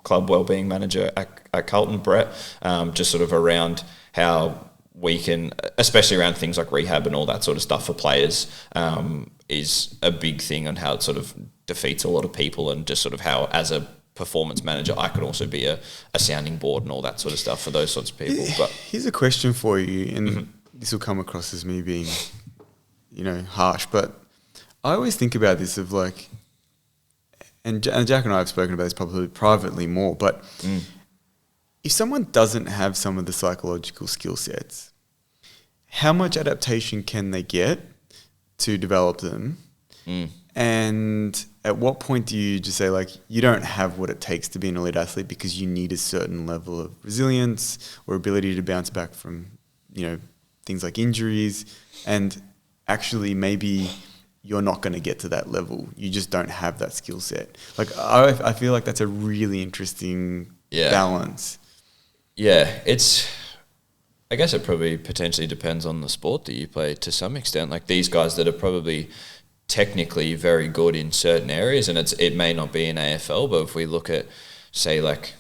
club wellbeing manager at Carlton, Brett, just sort of around how we can, especially around things like rehab and all that sort of stuff for players, is a big thing on how it sort of defeats a lot of people, and just sort of how, as a performance manager, I could also be a sounding board and all that sort of stuff for those sorts of people. But here's a question for you, and this will come across as me being, harsh, but I always think about this of like, and Jack and I have spoken about this probably privately more, but if someone doesn't have some of the psychological skill sets, how much adaptation can they get to develop them? And at what point do you just say, like, you don't have what it takes to be an elite athlete because you need a certain level of resilience or ability to bounce back from, things like injuries, and actually maybe you're not going to get to that level. You just don't have that skill set. Like, I feel like that's a really interesting balance. Yeah, I guess it probably potentially depends on the sport that you play to some extent. Like these guys that are probably technically very good in certain areas, and it may not be in AFL, but if we look at, say, like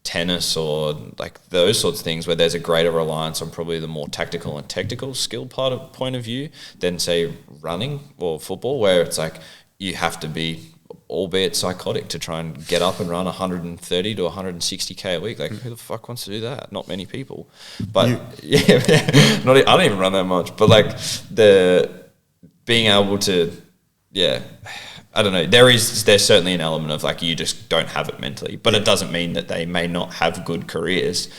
tennis or like those sorts of things where there's a greater reliance on probably the more tactical and technical skill point of view than, say, running or football, where it's like you have to be, albeit psychotic, to try and get up and run 130 to 160k a week. Like, who the fuck wants to do that? Not many people. But I don't even run that much. But like the being able to, I don't know. There's certainly an element of like you just don't have it mentally, but it doesn't mean that they may not have good careers.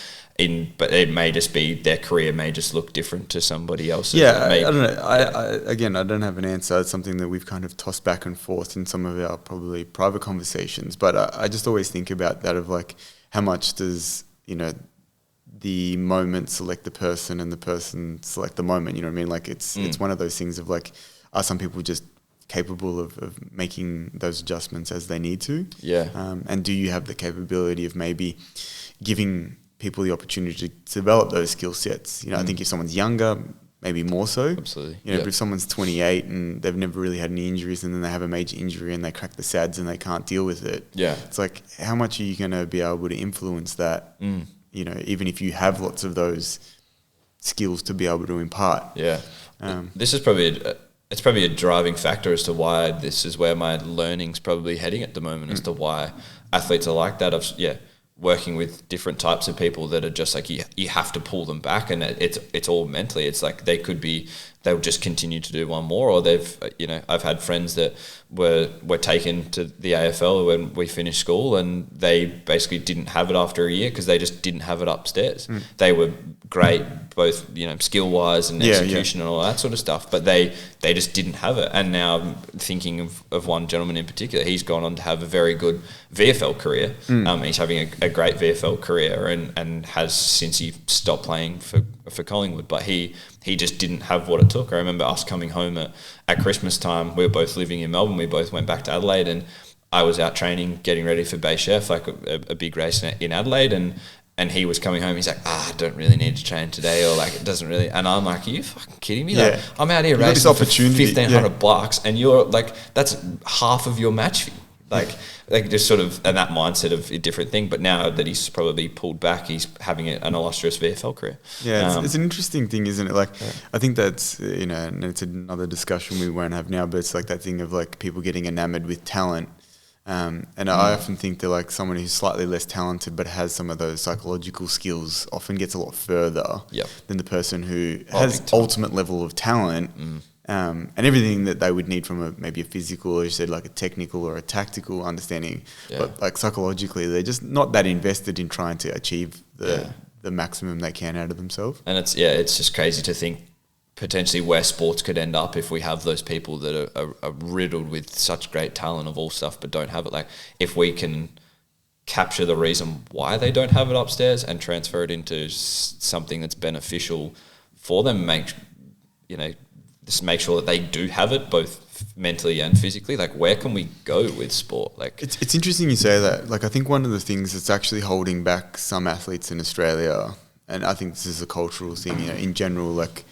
But it may just be their career may just look different to somebody else's. Yeah, I don't know. I don't have an answer. It's something that we've kind of tossed back and forth in some of our probably private conversations. But I just always think about that of like, how much does, the moment select the person and the person select the moment? You know what I mean? Like it's one of those things of like, are some people just capable of making those adjustments as they need to? Yeah. And do you have the capability of maybe giving people the opportunity to develop those skill sets? I think if someone's younger, maybe more so. Absolutely. But if someone's 28 and they've never really had any injuries, and then they have a major injury and they crack the SADs and they can't deal with it. Yeah. It's like, how much are you going to be able to influence that? Even if you have lots of those skills to be able to impart. Yeah. This is probably it's probably a driving factor as to why this is where my learning's probably heading at the moment, as to why athletes are like that. Working with different types of people that are just like you have to pull them back, and it's all mentally. It's like they could be they'll just continue to do one more, or I've had friends that were taken to the AFL when we finished school, and they basically didn't have it after a year because they just didn't have it upstairs. They were great, both skill wise and execution and all that sort of stuff, but they just didn't have it. And now I'm thinking of one gentleman in particular. He's gone on to have a very good VFL career. He's having a great VFL career and has since he stopped playing for Collingwood, but he just didn't have what it took. I remember us coming home at Christmas time. We were both living in Melbourne. We both went back to Adelaide, and I was out training, getting ready for Bay Chef, like a big race in Adelaide, and he was coming home. He's like, I don't really need to train today, or like it doesn't really. And I'm like, are you fucking kidding me? Like, I'm out here racing for $1,500, and you're like, that's half of your match fee. Like just sort of, and that mindset of a different thing. But now that he's probably pulled back, he's having an illustrious VFL career. Yeah, it's an interesting thing, isn't it? Like, I think that's, and it's another discussion we won't have now, but it's like that thing of like people getting enamored with talent. And I often think that like someone who's slightly less talented but has some of those psychological skills often gets a lot further than the person who has ultimate level of talent. And everything that they would need from maybe a physical, or you said like a technical or a tactical understanding, but like psychologically, they're just not that invested in trying to achieve the maximum they can out of themselves. And it's just crazy to think potentially where sports could end up if we have those people that are riddled with such great talent of all stuff but don't have it. Like if we can capture the reason why they don't have it upstairs and transfer it into something that's beneficial for them, just make sure that they do have it both mentally and physically. Like where can we go with sport? Like it's interesting you say that. Like I think one of the things that's actually holding back some athletes in Australia, and I think this is a cultural thing, in general, like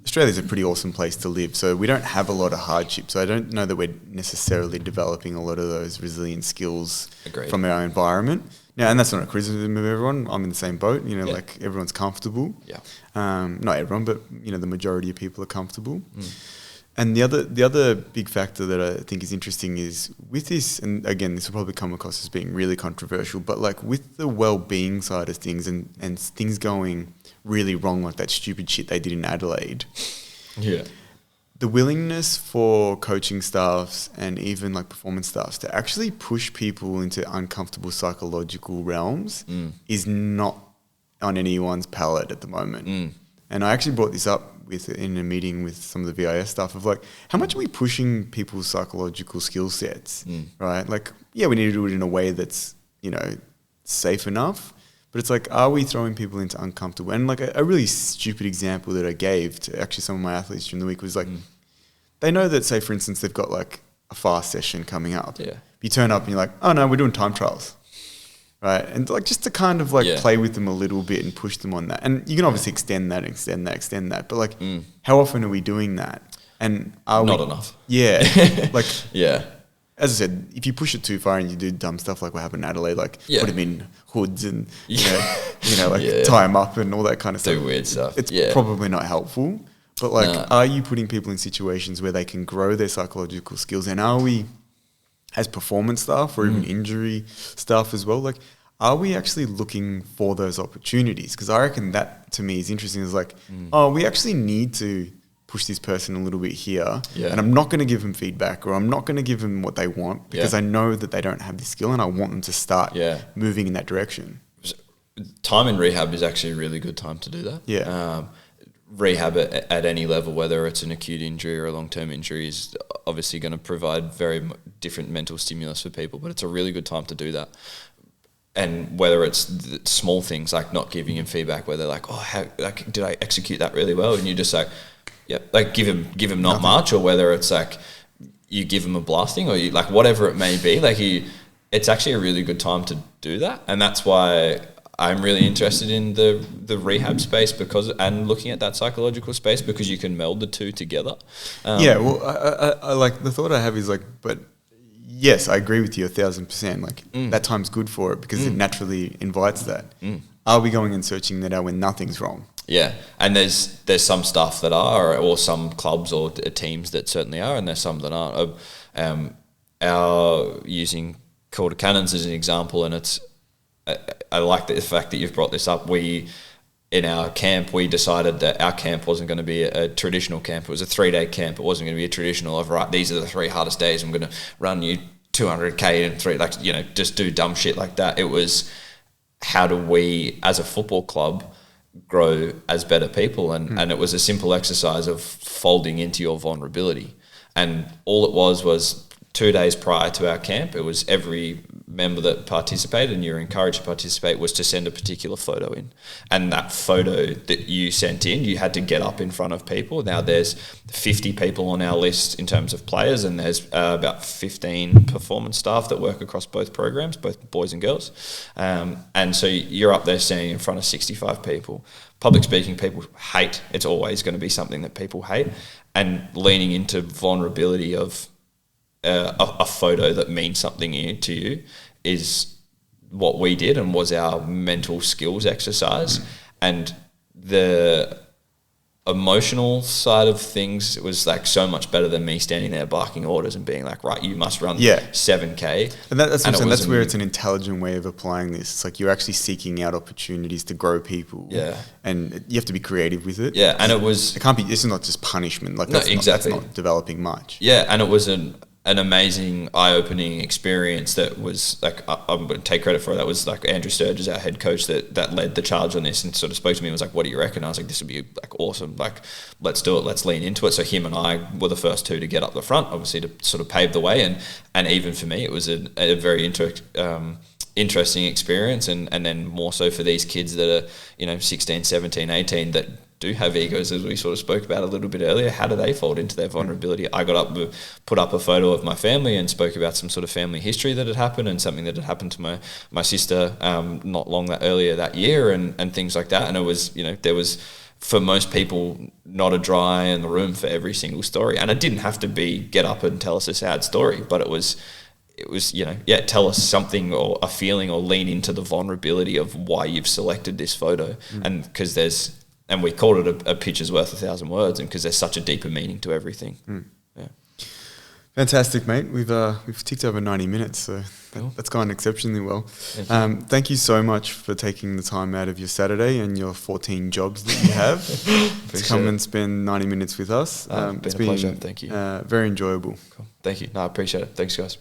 Australia's a pretty awesome place to live, so we don't have a lot of hardship, so I don't know that we're necessarily developing a lot of those resilient skills from our environment. Now, and that's not a criticism of everyone. I'm in the same boat. Like everyone's comfortable. Not everyone, but the majority of people are comfortable. And the other big factor that I think is interesting is with this, and again, this will probably come across as being really controversial, but like with the well-being side of things and things going really wrong, like that stupid shit they did in Adelaide. The willingness for coaching staffs and even like performance staffs to actually push people into uncomfortable psychological realms is not on anyone's palate at the moment. And I actually brought this up in a meeting with some of the VIS staff of like, how much are we pushing people's psychological skill sets, right? Like, we need to do it in a way that's, safe enough. But it's like, are we throwing people into uncomfortable? And like a really stupid example that I gave to actually some of my athletes during the week was like, they know that, say, for instance, they've got like a fast session coming up. You turn up and you're like, oh no, we're doing time trials. Right. And like just to kind of like play with them a little bit and push them on that. And you can obviously extend that. But like, how often are we doing that? And are not enough. Like, as I said, if you push it too far and you do dumb stuff like what happened in Adelaide, like put them in hoods and, tie them up and all that kind of stuff. Do weird stuff. It's probably not helpful. But like, are you putting people in situations where they can grow their psychological skills? And are we, as performance staff or even injury staff as well, like, are we actually looking for those opportunities? Because I reckon that to me is interesting. Is like, we actually need to push this person a little bit here, and I'm not going to give them feedback, or I'm not going to give them what they want because I know that they don't have the skill, and I want them to start moving in that direction. Time in rehab is actually a really good time to do that. Rehab at any level, whether it's an acute injury or a long-term injury, is obviously going to provide very different mental stimulus for people, but it's a really good time to do that. And whether it's small things like not giving him feedback, where they're like, did I execute that really well? And you just like, give him not much, or whether it's like you give him a blasting, or you like whatever it may be, like it's actually a really good time to do that. And that's why I'm really interested in the rehab space and looking at that psychological space, because you can meld the two together. I like the thought I have is like, but yes, I agree with you 1,000%. Like that time's good for it because it naturally invites that. Are we going and searching that out when nothing's wrong? Yeah, and there's some stuff that are, or some clubs or teams that certainly are, and there's some that aren't. Our using Calder Cannons as an example, and it's I like the fact that you've brought this up. We in our camp, we decided that our camp wasn't going to be a traditional camp. It was a 3-day camp. It wasn't going to be a traditional of, right, these are the 3 hardest days. I'm going to run you 200K in 3, like, you know, just do dumb shit like that. It was, how do we, as a football club, grow as better people? And it was a simple exercise of folding into your vulnerability. And all it was 2 days prior to our camp, it was every member that participated, and you're encouraged to participate, was to send a particular photo in. And that photo that you sent in, you had to get up in front of people. Now there's 50 people on our list in terms of players, and there's about 15 performance staff that work across both programs, both boys and girls. And so you're up there standing in front of 65 people. Public speaking, people hate. It's always going to be something that people hate. And leaning into vulnerability of a photo that means something to you is what we did, and was our mental skills exercise. And the emotional side of things was like so much better than me standing there barking orders and being like, right, you must run 7K. And that's where it's an intelligent way of applying this. It's like you're actually seeking out opportunities to grow people. Yeah. And you have to be creative with it. Yeah. And it can't be, this is not just punishment. Like that's not developing much. Yeah. And it was an amazing, eye-opening experience that was like, I'm going to take credit for it. That was like Andrew Sturgis, our head coach, that led the charge on this and sort of spoke to me and was like, what do you reckon? I was like, this would be like awesome. Like, let's do it. Let's lean into it. So him and I were the first 2 to get up the front, obviously, to sort of pave the way. And even for me, it was a very interesting experience. And then more so for these kids that are, you know, 16, 17, 18, that do have egos, as we sort of spoke about a little bit earlier. How do they fold into their vulnerability? I got up, put up a photo of my family and spoke about some sort of family history that had happened, and something that had happened to my sister not long earlier that year, and things like that. And it was, you know, there was, for most people, not a dry eye in the room for every single story. And it didn't have to be get up and tell us a sad story, but it was, you know, tell us something or a feeling, or lean into the vulnerability of why you've selected this photo. And because and we called it a picture's worth 1,000 words, and because there's such a deeper meaning to everything. Yeah. Fantastic, mate. We've ticked over 90 minutes, so that's gone exceptionally well. Thank you so much for taking the time out of your Saturday and your 14 jobs that you have to come and spend 90 minutes with us. It's been a pleasure. Thank you. Very enjoyable. Cool. Thank you. No, I appreciate it. Thanks, guys.